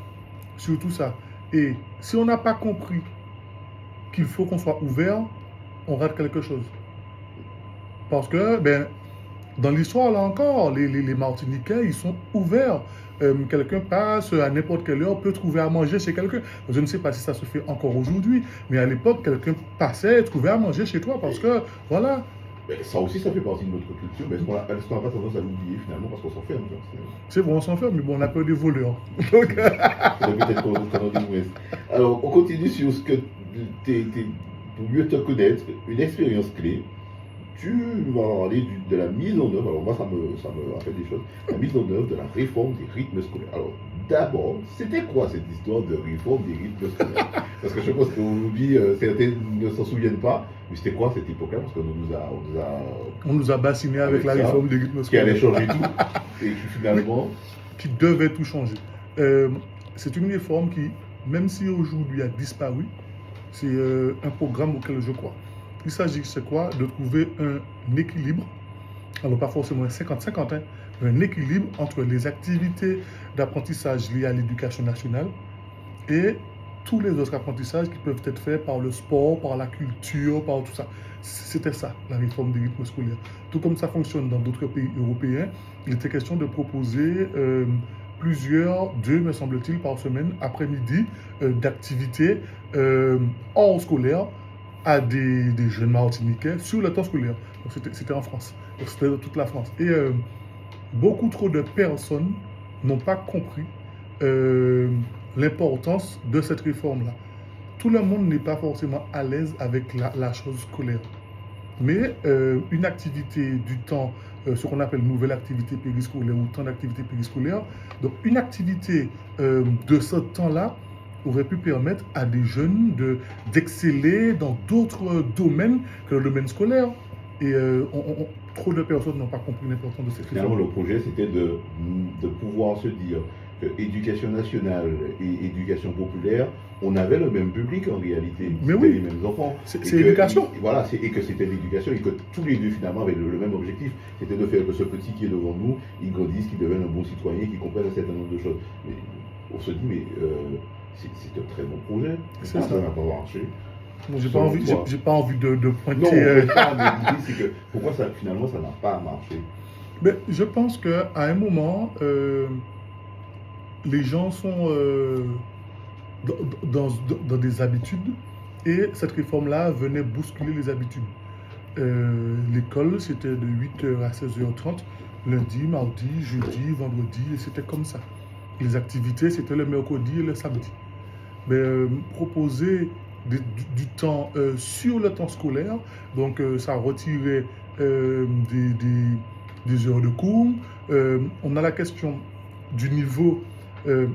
sur tout ça. Et si on n'a pas compris qu'il faut qu'on soit ouvert, on rate quelque chose. Parce que, dans l'histoire, là encore, les Martiniquais, ils sont ouverts. Quelqu'un passe à n'importe quelle heure, peut trouver à manger chez quelqu'un. Je ne sais pas si ça se fait encore aujourd'hui, mais à l'époque, quelqu'un passait et trouvait à manger chez toi parce que, voilà. Mais ça aussi, ça fait partie de notre culture. Mais est-ce qu'on n'a pas tendance à l'oublier finalement parce qu'on s'enferme? C'est bon, on s'enferme, mais bon, on a peur des voleurs. Donc... peut-être qu'on en dit moins. Alors, on continue sur ce que pour mieux te connaître, une expérience clé. Tu vas parler de la mise en œuvre, alors moi ça me rappelle des choses, la mise en œuvre de la réforme des rythmes scolaires. Alors d'abord, c'était quoi cette histoire de réforme des rythmes scolaires? Parce que je pense qu'aujourd'hui, certains ne s'en souviennent pas, mais c'était quoi cette époque-là? Parce qu'on nous a bassiné avec la réforme des rythmes scolaires. Qui allait changer tout, et qui finalement... Qui devait tout changer. C'est une réforme qui, même si aujourd'hui a disparu, c'est un programme auquel je crois. Il s'agit, c'est quoi? De trouver un équilibre, alors pas forcément un 50-50, hein, mais un équilibre entre les activités d'apprentissage liées à l'éducation nationale et tous les autres apprentissages qui peuvent être faits par le sport, par la culture, par tout ça. C'était ça, la réforme des rythmes scolaires. Tout comme ça fonctionne dans d'autres pays européens, il était question de proposer plusieurs, 2 me semble-t-il, par semaine, après-midi, d'activités hors scolaire, à des jeunes Martiniquais sur le temps scolaire. Donc c'était en France, donc c'était dans toute la France. Et beaucoup trop de personnes n'ont pas compris l'importance de cette réforme-là. Tout le monde n'est pas forcément à l'aise avec la chose scolaire. Mais une activité du temps ce qu'on appelle nouvelle activité périscolaire ou temps d'activité périscolaire. Donc une activité de ce temps-là aurait pu permettre à des jeunes d'exceller dans d'autres domaines que le domaine scolaire. Et trop de personnes n'ont pas compris l'importance de cette Finalement, réforme. le projet, c'était de pouvoir se dire que éducation nationale et éducation populaire, on avait le même public en réalité. Mais C'était oui. les mêmes enfants. C'est Et que- l'éducation. Voilà, et que c'était l'éducation et que tous les deux finalement avaient le même objectif. C'était de faire que ce petit qui est devant nous, il grandisse, qu'il devienne un bon citoyen, qu'il comprenne un certain nombre de choses. Mais on se dit, mais c'est un très bon projet. C'est Ça ça. n'a pas marché. Bon, j'ai Selon pas envie, toi. j'ai pas envie de pointer. Non, l'idée c'est que pourquoi ça, finalement ça n'a pas marché. Mais je pense qu'à un moment, les gens sont dans des habitudes et cette réforme-là venait bousculer les habitudes. L'école, c'était de 8h à 16h30, lundi, mardi, jeudi, vendredi, et c'était comme ça. Les activités, c'était le mercredi et le samedi. Mais proposer temps sur le temps scolaire, donc ça retirait des heures de cours. On a la question du niveau.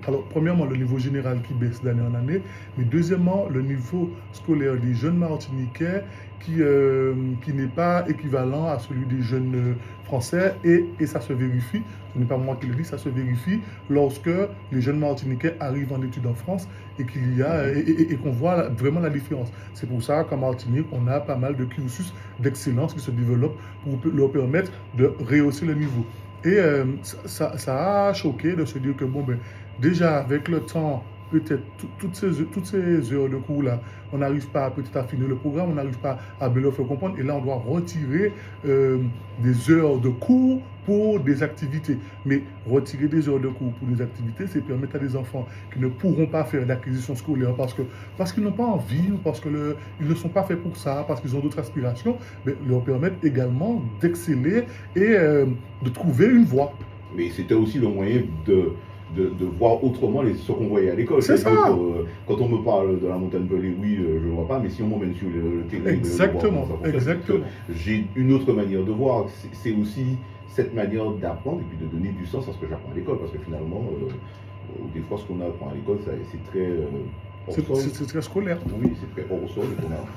Alors, premièrement, le niveau général qui baisse d'année en année, mais deuxièmement, le niveau scolaire des jeunes Martiniquais qui n'est pas équivalent à celui des jeunes français, et ça se vérifie, ce n'est pas moi qui le dis, ça se vérifie lorsque les jeunes Martiniquais arrivent en études en France et qu'il y a et qu'on voit vraiment la différence. C'est pour ça qu'en Martinique, on a pas mal de cursus d'excellence qui se développent pour leur permettre de rehausser le niveau. Et ça a choqué de se dire que, bon, ben, déjà, avec le temps, peut-être toutes ces heures de cours-là, on n'arrive pas peut-être à finir le programme, on n'arrive pas à bien le faire comprendre. Et là, on doit retirer des heures de cours pour des activités. Mais retirer des heures de cours pour des activités, c'est permettre à des enfants qui ne pourront pas faire d'acquisition scolaire parce qu'ils n'ont pas envie ou parce qu'ils ne sont pas faits pour ça, parce qu'ils ont d'autres aspirations, mais leur permettre également d'exceller et de trouver une voie. Mais c'était aussi le moyen de voir autrement ce qu'on voyait à l'école. C'est ça. Quand on me parle de la montagne pelée, oui, je ne vois pas, mais si on m'emmène sur le terrain, Exactement, exactement. J'ai une autre manière de voir. C'est aussi cette manière d'apprendre et puis de donner du sens à ce que j'apprends à l'école, parce que finalement, des fois, ce qu'on apprend à l'école, c'est très c'est très scolaire. Oui, c'est très hors sol.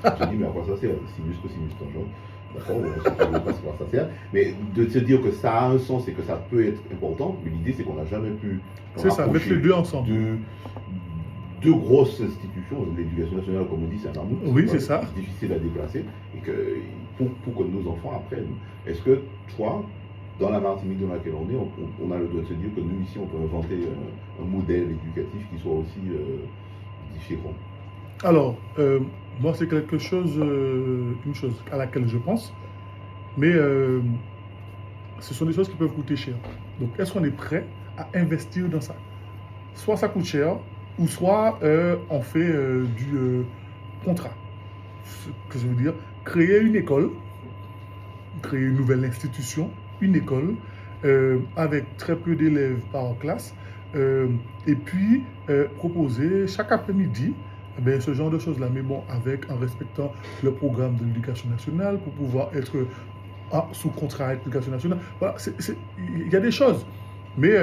On se dit, mais à quoi ça sert? Sinus, cosinus, tangente. D'accord, on ne sait pas à quoi ça sert. Mais de se dire que ça a un sens et que ça peut être important, mais l'idée, c'est qu'on n'a jamais pu. C'est ça, mettre les deux ensemble. Deux grosses institutions, l'éducation nationale, comme on dit, c'est un amour. Oui, c'est ça. Difficile à déplacer. Et que pour que nos enfants apprennent. Est-ce que toi, dans la Martinique dans laquelle on est, on a le droit de se dire que nous, ici, on peut inventer un modèle éducatif qui soit aussi différent? Alors, moi, c'est quelque chose, une chose à laquelle je pense, mais ce sont des choses qui peuvent coûter cher. Donc, est-ce qu'on est prêt à investir dans ça? Soit ça coûte cher, ou soit on fait du contrat. Ce que je veux dire, créer une école, créer une nouvelle institution, une école, avec très peu d'élèves par classe, et puis proposer chaque après-midi ce genre de choses-là, mais bon, en respectant le programme de l'éducation nationale pour pouvoir être sous contrat avec l'éducation nationale. Voilà, il y a des choses, mais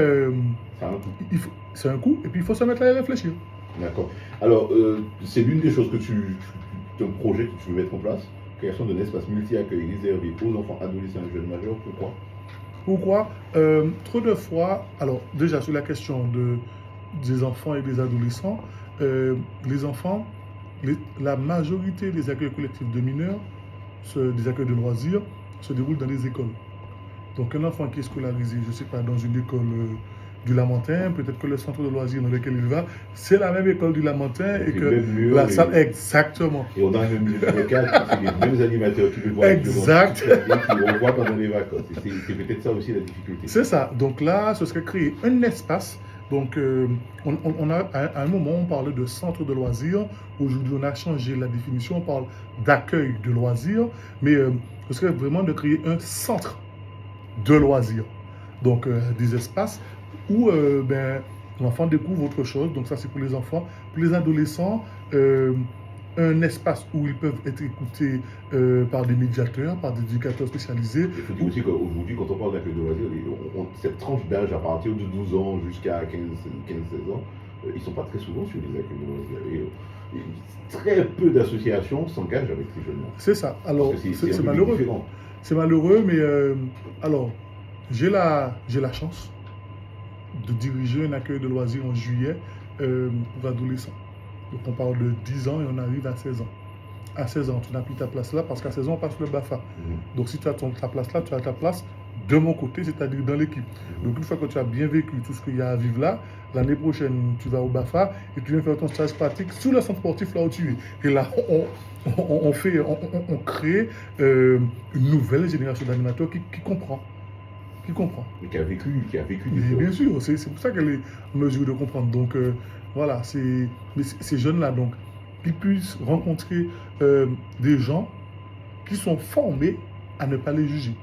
c'est un coût, et puis il faut se mettre là et réfléchir. D'accord. Alors, c'est l'une des choses que ton projet que tu veux mettre en place, création d'un espace multi-accueil réservé aux enfants, adolescents et jeunes majeurs. Pourquoi? Trop de fois, alors déjà sur la question des enfants et des adolescents, les enfants, la majorité des accueils collectifs de mineurs, des accueils de loisirs, se déroulent dans les écoles. Donc un enfant qui est scolarisé, je ne sais pas, dans une école du Lamentin, peut-être que le centre de loisirs dans lequel il va, c'est la même école du Lamentin et que la salle, exactement. Et on a un même cadre, c'est les mêmes animateurs qui le voient, exact, qui le revoient pendant les vacances. C'est peut-être ça aussi la difficulté. C'est ça. Donc là, ce serait créer un espace. Donc, on a, à un moment, on parlait de centre de loisirs. Aujourd'hui, on a changé la définition. On parle d'accueil de loisirs. Mais ce serait vraiment de créer un centre de loisirs. Donc, des espaces où l'enfant découvre autre chose. Donc, ça, c'est pour les enfants. Pour les adolescents, un espace où ils peuvent être écoutés par des médiateurs, par des éducateurs spécialisés. Il faut dire aussi qu'aujourd'hui, quand on parle d'accueil de loisirs, cette tranche d'âge à partir de 12 ans jusqu'à 15-16 ans, ils ne sont pas très souvent sur les accueils de loisirs. Et très peu d'associations s'engagent avec ces jeunes-là. C'est ça. Alors, c'est malheureux. Différent. C'est malheureux, mais alors, j'ai la chance de diriger un accueil de loisirs en juillet pour adolescents. Donc on parle de 10 ans et on arrive à 16 ans. À 16 ans, tu n'as plus ta place là parce qu'à 16 ans, on passe le BAFA. Donc si tu as ta place là, tu as ta place de mon côté, c'est-à-dire dans l'équipe. Donc une fois que tu as bien vécu tout ce qu'il y a à vivre là, l'année prochaine, tu vas au BAFA et tu viens faire ton stage pratique sous le centre sportif là où tu es. Et là, on crée une nouvelle génération d'animateurs qui comprend. Et qui a vécu des choses. Bien sûr, c'est pour ça qu'elle est en mesure de comprendre. Donc voilà, ces jeunes-là, donc, qu'ils puissent rencontrer des gens qui sont formés à ne pas les juger.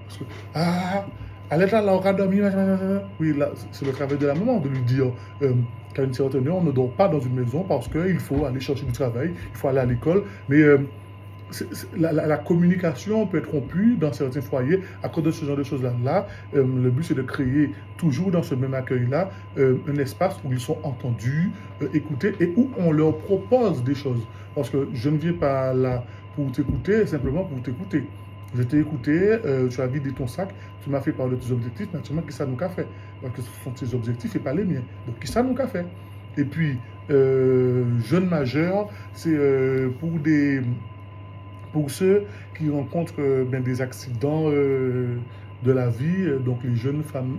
Parce que, à l'état là, on a dormi, oui, là, c'est le travail de la maman de lui dire qu'à une certaine heure, on ne dort pas dans une maison parce qu'il faut aller chercher du travail, il faut aller à l'école, mais la communication peut être rompue dans certains foyers à cause de ce genre de choses-là. Le but, c'est de créer toujours dans ce même accueil-là un espace où ils sont entendus, écoutés et où on leur propose des choses. Parce que je ne viens pas là pour t'écouter, simplement pour t'écouter. Je t'ai écouté, tu as vidé ton sac, tu m'as fait parler de tes objectifs, naturellement, qui ça nous a fait? Parce que ce sont tes objectifs et pas les miens. Donc, qui ça nous a fait? Et puis, jeunes majeurs, c'est pour ceux qui rencontrent des accidents de la vie, donc les jeunes femmes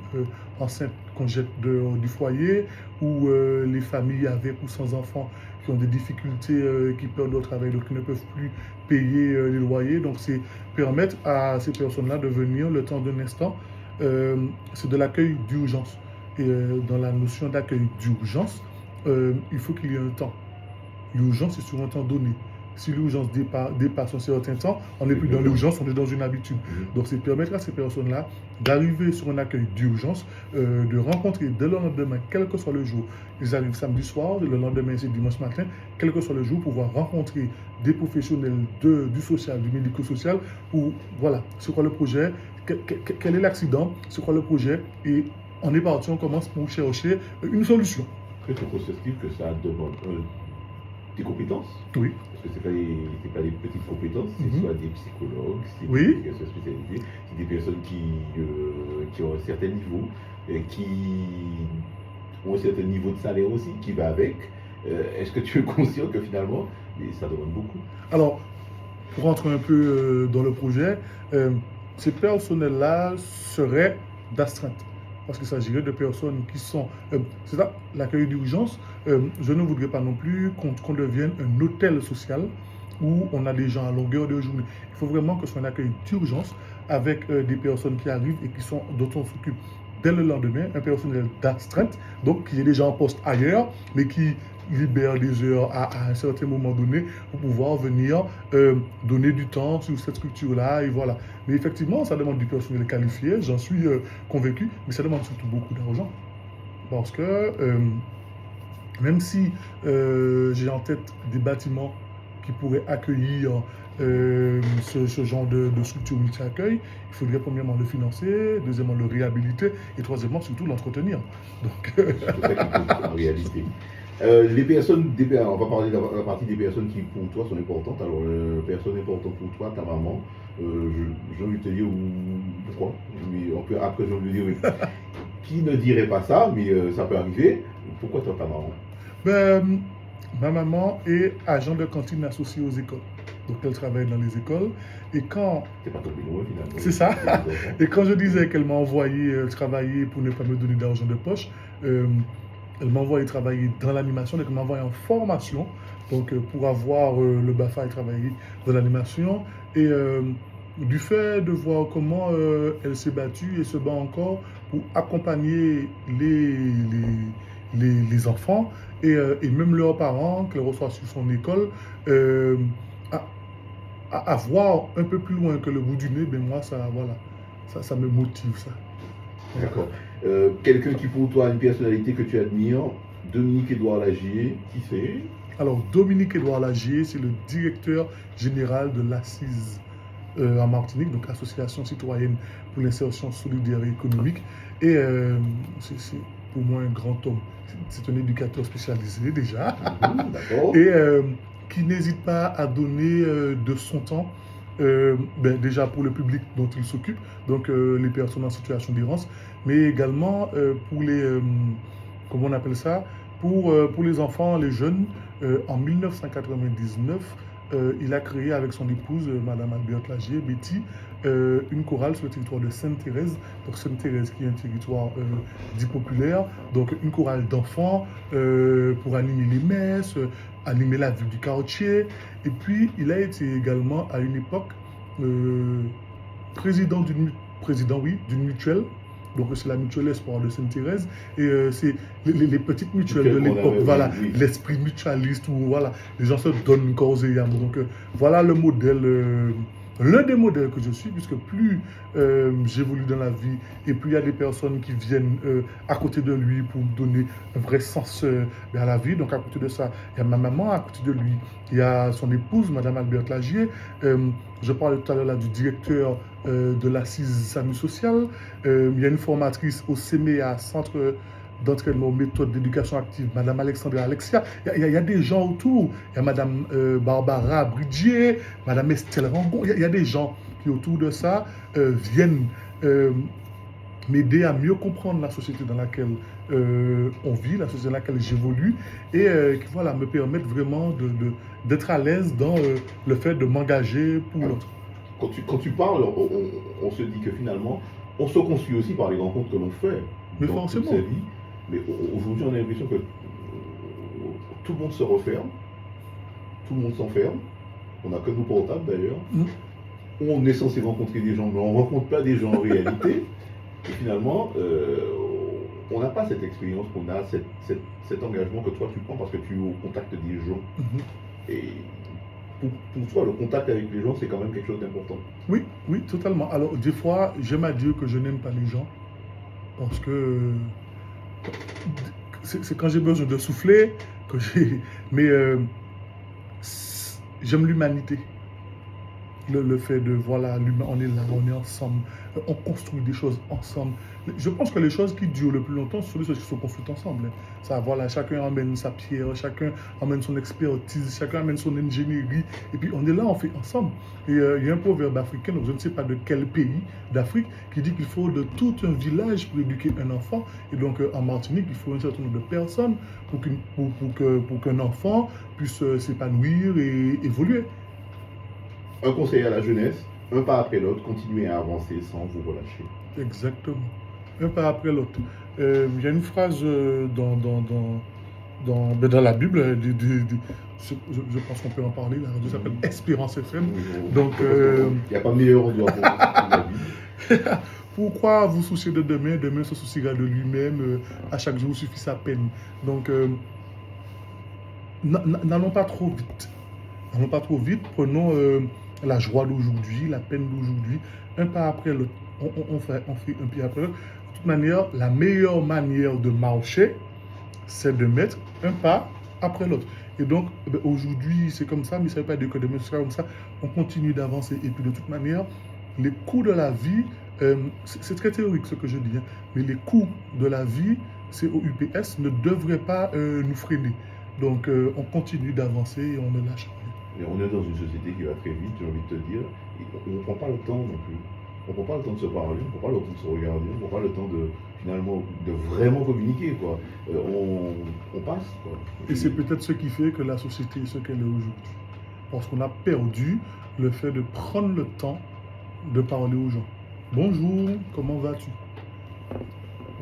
enceintes qu'on jette du foyer, ou les familles avec ou sans enfants qui ont des difficultés, qui perdent leur travail, donc qui ne peuvent plus payer les loyers. Donc c'est permettre à ces personnes-là de venir le temps d'un instant. C'est de l'accueil d'urgence. Et dans la notion d'accueil d'urgence, il faut qu'il y ait un temps. L'urgence, c'est sur un temps donné. Si l'urgence dépasse un certain temps, on n'est plus dans l'urgence, on est dans une habitude. Donc, c'est permettre à ces personnes-là d'arriver sur un accueil d'urgence, de rencontrer dès le lendemain, quel que soit le jour. Ils arrivent samedi soir, le lendemain c'est dimanche matin, quel que soit le jour, pouvoir rencontrer des professionnels du social, du médico-social, où voilà, c'est quoi le projet, quel est l'accident, c'est quoi le projet, et on est parti, on commence pour chercher une solution. Est-ce que tu constates que ça demande des compétences? Oui. Parce que ce n'est pas des petites compétences, c'est soit des psychologues, c'est des éducateurs spécialisés, c'est des personnes qui ont un certain niveau, qui ont un certain niveau de salaire aussi, qui va avec. Est-ce que tu es conscient que finalement, ça demande beaucoup? Alors, pour rentrer un peu dans le projet, ces personnels-là seraient d'astreinte. Parce qu'il s'agirait de personnes qui sont... c'est ça, l'accueil d'urgence. Je ne voudrais pas non plus qu'on devienne un hôtel social où on a des gens à longueur de journée. Il faut vraiment que ce soit un accueil d'urgence avec des personnes qui arrivent et dont on s'occupe dès le lendemain, un personnel d'astreinte, donc qui est déjà en poste ailleurs, mais qui libère des heures à un certain moment donné pour pouvoir venir donner du temps sur cette structure-là, et voilà. Mais effectivement, ça demande du personnel qualifié, j'en suis convaincu, mais ça demande surtout beaucoup d'argent. Parce que même si j'ai en tête des bâtiments qui pourraient accueillir ce genre de structure multi-accueil, il faudrait premièrement le financer, deuxièmement le réhabiliter et troisièmement surtout l'entretenir. Donc, c'est ça qui compte en réalité. Les personnes, on va parler de la partie des personnes qui pour toi sont importantes. Alors, personne importante pour toi, ta maman, j'ai envie de te dire pourquoi, mais après j'ai envie de dire qui ne dirait pas ça, mais ça peut arriver. Pourquoi toi, ta maman? Ma maman est agent de cantine associée aux écoles. Donc elle travaille dans les écoles. Et quand... C'est pas tombé loin finalement. C'est ça. Et quand je disais qu'elle m'a envoyé travailler pour ne pas me donner d'argent de poche, elle m'a envoyé travailler dans l'animation, donc elle m'a envoyé en formation, donc pour avoir le BAFA et travailler dans l'animation. Et du fait de voir comment elle s'est battue et se bat encore pour accompagner les enfants et même leurs parents, qu'elle reçoit sur son école, à voir un peu plus loin que le bout du nez, ben moi, ça me motive, ça. D'accord. Quelqu'un qui pour toi a une personnalité que tu admires, Dominique Édouard Lagier, qui c'est? Alors, Dominique-Édouard Lagier, c'est le directeur général de l'Assise en Martinique, donc Association citoyenne pour l'insertion solidaire et économique. Et c'est pour moi un grand homme. C'est un éducateur spécialisé déjà. D'accord. Et qui n'hésite pas à donner de son temps, déjà pour le public dont il s'occupe, donc les personnes en situation d'errance, mais également pour les, comment on appelle ça, pour les enfants, les jeunes. En 1999, il a créé avec son épouse, Madame Alberte Lagier, Betty, une chorale sur le territoire de Sainte-Thérèse. Donc Sainte-Thérèse qui est un territoire dit populaire, donc une chorale d'enfants pour animer les messes, animer la vie du quartier. Et puis il a été également à une époque président d'une mutuelle. Donc c'est la mutuelle Espoir de Sainte-Thérèse. Et c'est les petites mutuelles de l'époque, voilà, oui. l'esprit mutualiste, où voilà, les gens se donnent corps et âme. Donc voilà le modèle, l'un des modèles que je suis, puisque plus j'évolue dans la vie, et plus il y a des personnes qui viennent à côté de lui pour me donner un vrai sens à la vie. Donc à côté de ça, il y a ma maman, à côté de lui, il y a son épouse, Madame Alberte Lagier. Je parlais tout à l'heure là du directeur de l'Assise SAMU Social. Il y a une formatrice au CEMEA, Centre d'entraînement aux méthodes d'éducation active, Madame Alexandra Alexia. Il y a des gens autour. Il y a Madame Barbara Bridgier, Madame Estelle Rangon. Il y a des gens qui, autour de ça, viennent m'aider à mieux comprendre la société dans laquelle on vit, la société dans laquelle j'évolue, et qui voilà, me permettent vraiment d'être à l'aise dans le fait de m'engager pour l'autre. Quand tu parles, on se dit que finalement, on se construit aussi par les rencontres que l'on fait Mais dans toute forcément. sa vie. Mais aujourd'hui, on a l'impression que tout le monde se referme, tout le monde s'enferme. On n'a que nos portables d'ailleurs. On est censé rencontrer des gens, mais on ne rencontre pas des gens en réalité. Et finalement, on n'a pas cette expérience qu'on a, cet engagement que toi tu prends parce que tu es au contact des gens. Et pour toi, le contact avec les gens, c'est quand même quelque chose d'important. Oui, oui, totalement. Alors, des fois, j'aime à dire que je n'aime pas les gens parce que c'est quand j'ai besoin de souffler que j'ai. Mais j'aime l'humanité. Le fait de, voilà, l'humain, on est là, on est ensemble, on construit des choses ensemble. Je pense que les choses qui durent le plus longtemps, ce sont les choses qui sont construites ensemble. Ça, voilà, chacun amène sa pierre, chacun amène son expertise, chacun amène son ingénierie, et puis on est là, on fait ensemble. Et il y a un proverbe africain, donc je ne sais pas de quel pays d'Afrique, qui dit qu'il faut de tout un village pour éduquer un enfant. Et donc en Martinique, il faut un certain nombre de personnes pour qu'un enfant puisse s'épanouir et évoluer. Un conseil à la jeunesse, un pas après l'autre, continuez à avancer sans vous relâcher. Exactement. Un pas après l'autre. Il y a une phrase dans la Bible, je pense qu'on peut en parler, la radio s'appelle Espérance FM. Donc, il n'y a pas meilleur endroit pour la vie. Pourquoi vous soucier de demain? Demain se souciera de lui-même. À chaque jour suffit sa peine. Donc, n'allons pas trop vite. N'allons pas trop vite. Prenons la joie d'aujourd'hui, la peine d'aujourd'hui, un pas après l'autre. On fait un pied après l'autre. De toute manière, la meilleure manière de marcher, c'est de mettre un pas après l'autre. Et donc, aujourd'hui, c'est comme ça, mais ça ne veut pas dire que demain, ce sera comme ça. On continue d'avancer. Et puis, de toute manière, les coûts de la vie, c'est très théorique ce que je dis, hein, mais les coûts de la vie, COUPS, ne devraient pas nous freiner. Donc, on continue d'avancer et on ne lâche rien. Et on est dans une société qui va très vite, j'ai envie de te dire. On ne prend pas le temps non plus. On ne prend pas le temps de se parler, on ne prend pas le temps de se regarder, on ne prend pas le temps de vraiment communiquer, quoi. On passe, quoi. Et c'est peut-être ce qui fait que la société est ce qu'elle est aujourd'hui. Parce qu'on a perdu le fait de prendre le temps de parler aux gens. Bonjour, comment vas-tu?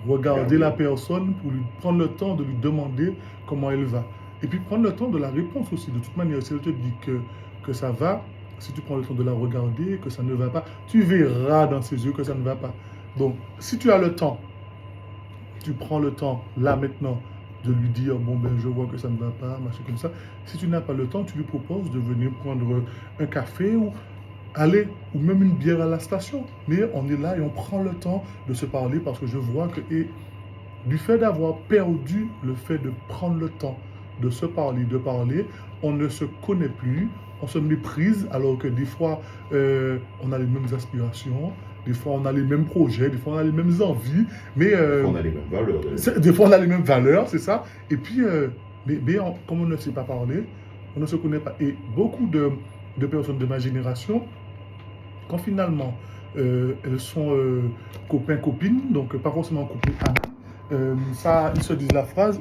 Regarder la personne pour lui prendre le temps de lui demander comment elle va. Et puis prendre le temps de la réponse aussi. De toute manière, si elle te dit que ça va, si tu prends le temps de la regarder, que ça ne va pas, tu verras dans ses yeux que ça ne va pas. Donc, si tu as le temps, tu prends le temps, là maintenant, de lui dire, bon ben je vois que ça ne va pas, machin comme ça. Si tu n'as pas le temps, tu lui proposes de venir prendre un café ou aller, ou même une bière à la station. Mais on est là et on prend le temps de se parler parce que je vois que, et du fait d'avoir perdu le fait de prendre le temps de se parler, de parler, on ne se connaît plus, on se méprise, alors que des fois, on a les mêmes aspirations, des fois on a les mêmes projets, des fois on a les mêmes envies, mais On a les mêmes valeurs. des fois on a les mêmes valeurs, c'est ça. Et puis, comme on ne sait pas parler, on ne se connaît pas. Et beaucoup de personnes de ma génération, quand finalement elles sont copains, copines, donc pas forcément copains, ça, ils se disent la phrase,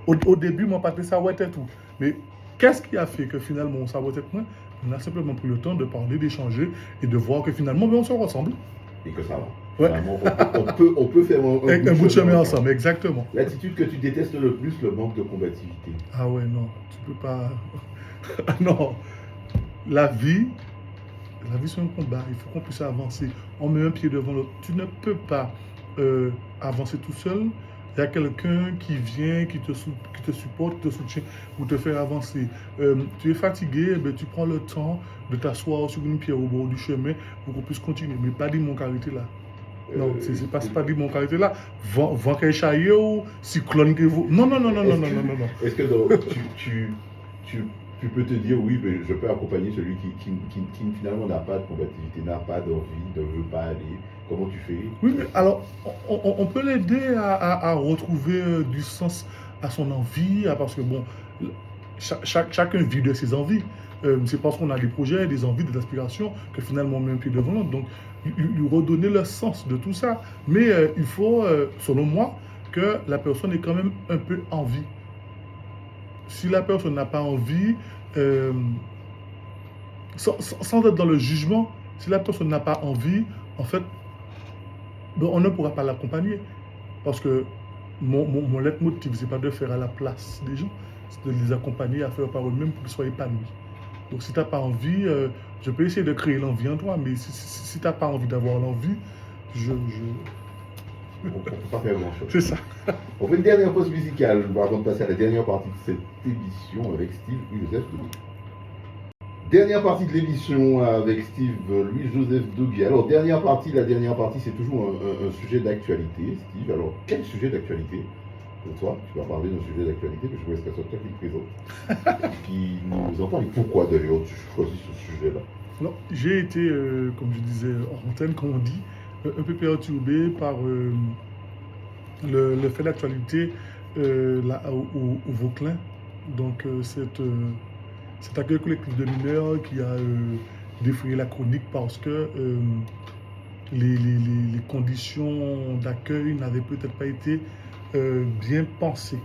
au début, mon pâté, ça ouais, tout. Mais qu'est-ce qui a fait que finalement, on s'arrête moins? On a simplement pris le temps de parler, d'échanger et de voir que finalement, on se ressemble. Et que ça va. Ouais. Vraiment, on peut faire un bout de chemin ensemble, exactement. L'attitude que tu détestes le plus, le manque de combativité. Ah ouais, non, tu peux pas. Non, la vie, c'est un combat. Il faut qu'on puisse avancer. On met un pied devant l'autre. Tu ne peux pas avancer tout seul. Il y a quelqu'un qui vient, qui te supporte, qui te soutient pour te faire avancer. Tu es fatigué, tu prends le temps de t'asseoir sur une pierre au bord du chemin pour qu'on puisse continuer. Mais pas dire mon caractère là. Non, c'est pas dire mon caractère là. Vent qu'elle chaille ou cyclone que vous. Non. Est-ce que tu peux te dire, oui, mais je peux accompagner celui qui finalement n'a pas de combativité, n'a pas d'envie, ne veut pas aller. Comment tu fais? Oui, mais alors, on peut l'aider à retrouver du sens à son envie, parce que bon, chacun vit de ses envies. C'est parce qu'on a des projets, des envies, des aspirations que finalement on met un pied devant l'autre. Donc, lui redonner le sens de tout ça. Mais il faut, selon moi, que la personne ait quand même un peu envie. Si la personne n'a pas envie, sans être dans le jugement, si la personne n'a pas envie, en fait, on ne pourra pas l'accompagner. Parce que mon leitmotiv, ce n'est pas de faire à la place des gens, c'est de les accompagner à faire par eux-mêmes pour qu'ils soient épanouis. Donc si tu n'as pas envie, je peux essayer de créer l'envie en toi, mais si tu n'as pas envie d'avoir l'envie, on ne peut pas faire grand-chose. C'est ça. On fait une dernière pause musicale avant de passer à la dernière partie de cette émission avec Steve Louis-Joseph Dougui. Dernière partie de l'émission avec Steve Louis-Joseph Dougui. Alors, la dernière partie, c'est toujours un sujet d'actualité, Steve. Alors, quel sujet d'actualité pour toi? Tu vas parler d'un sujet d'actualité, mais je vous laisserai toi qui présente, qui nous entend. Et pourquoi d'ailleurs tu choisis ce sujet-là? Non, j'ai été, comme je disais en antenne, comme on dit, un peu perturbé par le fait d'actualité au Vauclin. Donc, cet accueil collectif de mineurs qui a défrayé la chronique parce que les conditions d'accueil n'avaient peut-être pas été bien pensées.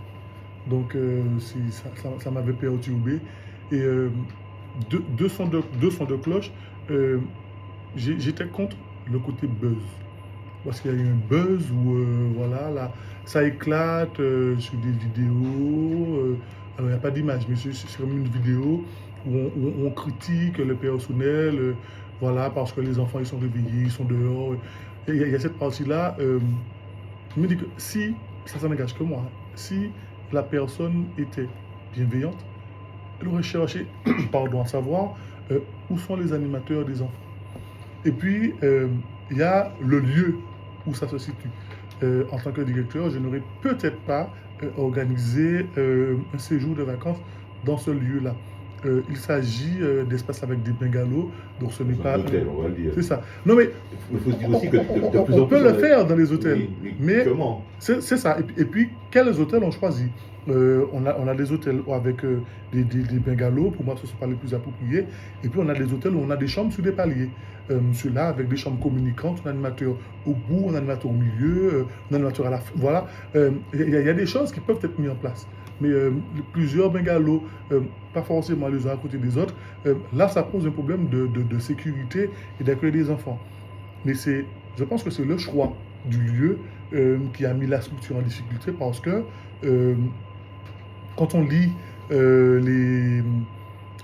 Donc, ça m'avait perturbé. Et deux sons de cloche, j'étais contre le côté buzz. Parce qu'il y a eu un buzz où voilà, là, ça éclate sur des vidéos. Alors il n'y a pas d'image, mais c'est comme une vidéo où on critique le personnel, voilà, parce que les enfants ils sont réveillés, ils sont dehors. Il y a cette partie-là. Je me dis que si, ça n'engage que moi, si la personne était bienveillante, elle aurait cherché, pardon, à savoir où sont les animateurs des enfants. Et puis, il y a le lieu où ça se situe. En tant que directeur, je n'aurais peut-être pas organisé un séjour de vacances dans ce lieu-là. Il s'agit d'espaces avec des bungalows, donc ce n'est pas... un hôtel, on va le dire. C'est ça. Non mais, il faut se dire aussi que de plus en plus... On peut le faire dans les hôtels. Oui, mais comment? C'est ça. Et puis, quels hôtels on choisit? On a des hôtels avec des bungalows, pour moi ce ne sont pas les plus appropriés. Et puis on a des hôtels où on a des chambres sur des paliers. Ceux-là avec des chambres communicantes, un animateur au bout, un animateur au milieu, un animateur à la fin. Voilà. Il y a des choses qui peuvent être mises en place. Mais plusieurs bungalows, pas forcément les uns à côté des autres, là ça pose un problème de sécurité et d'accueil des enfants. Mais je pense que c'est le choix du lieu qui a mis la structure en difficulté parce que quand on lit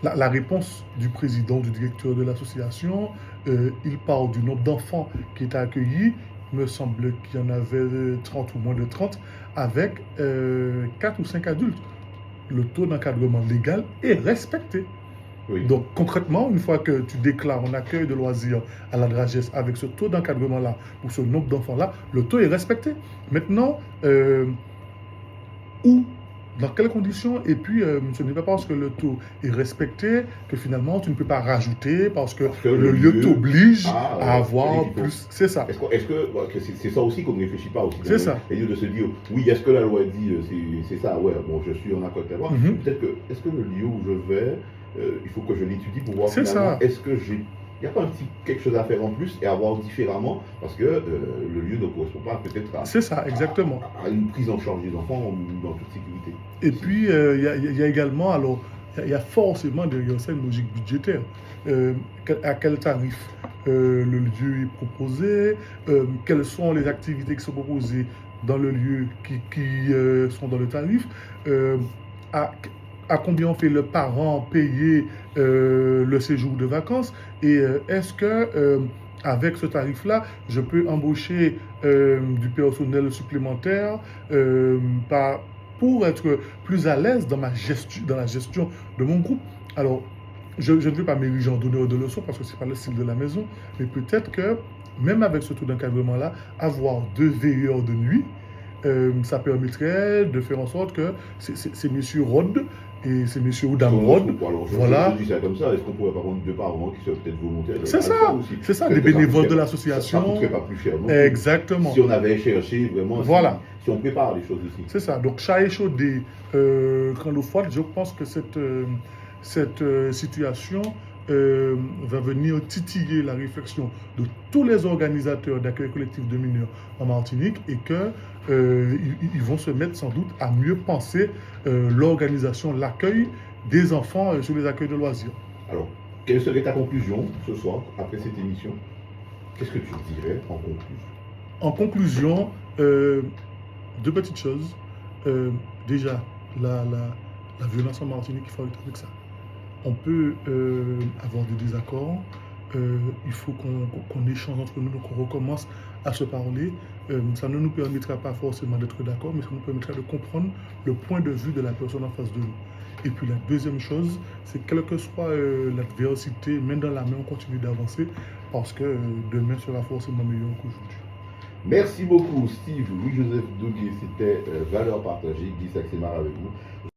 la réponse du président, du directeur de l'association, il parle du nombre d'enfants qui étaient accueillis. Il me semble qu'il y en avait 30 ou moins de 30, avec 4 ou 5 adultes. Le taux d'encadrement légal est respecté. Oui. Donc concrètement, une fois que tu déclares un accueil de loisirs à la Drages avec ce taux d'encadrement-là, pour ce nombre d'enfants-là, le taux est respecté. Maintenant, où dans quelles conditions, et puis ce n'est pas parce que le taux est respecté que finalement tu ne peux pas rajouter parce que le lieu t'oblige à avoir plus. C'est ça. C'est ça aussi qu'on ne réfléchit pas aussi. C'est ça. Et de se dire, oui, est-ce que la loi dit, c'est ça, ouais, bon, je suis en accord avec la loi. Peut-être que, est-ce que le lieu où je vais, il faut que je l'étudie pour voir finalement, est-ce que j'ai. Il n'y a pas quelque chose à faire en plus et à voir différemment parce que le lieu ne correspond pas peut-être à une prise en charge des enfants dans toute sécurité. Et puis, il y a également, alors, il y a forcément derrière ça une logique budgétaire. À quel tarif le lieu est proposé, quelles sont les activités qui sont proposées dans le lieu qui sont dans le tarif, à combien on fait le parent payer le séjour de vacances, et est-ce que avec ce tarif-là, je peux embaucher du personnel supplémentaire pour être plus à l'aise dans la gestion de mon groupe. Alors, je ne vais pas m'ériger en donneur de leçons parce que ce n'est pas le style de la maison, mais peut-être que même avec ce taux d'encadrement-là, avoir 2 veilleurs de nuit, ça permettrait de faire en sorte que ces messieurs Rod et ces messieurs ou dames Rod, voilà. Je dis ça comme ça, est-ce qu'on pourrait pas prendre 2 parents qui soient peut-être volontaires? C'est ça, des bénévoles de l'association. Ça ne coûterait pas plus cher, non? Exactement. Si on avait cherché vraiment, voilà. Si on prépare les choses ici. C'est ça, donc chat échaudé, quand l'eau froide, je pense que cette situation va venir titiller la réflexion de tous les organisateurs d'accueil collectif de mineurs en Martinique et qu'ils vont se mettre sans doute à mieux penser l'organisation, l'accueil des enfants sur les accueils de loisirs. Alors, quelle serait ta conclusion ce soir, après cette émission? Qu'est-ce que tu dirais en conclusion? En conclusion, 2 petites choses. Déjà, la violence en Martinique, il faut arrêter avec ça. On peut avoir des désaccords, il faut qu'on échange entre nous, qu'on recommence à se parler. Ça ne nous permettra pas forcément d'être d'accord, mais ça nous permettra de comprendre le point de vue de la personne en face de nous. Et puis la deuxième chose, c'est quelle que soit l'adversité, main dans la main, on continue d'avancer parce que demain sera forcément meilleur qu'aujourd'hui. Merci beaucoup Steve, Louis-Joseph Douguet, c'était Valeurs partagées, Guy Saxemar avec vous.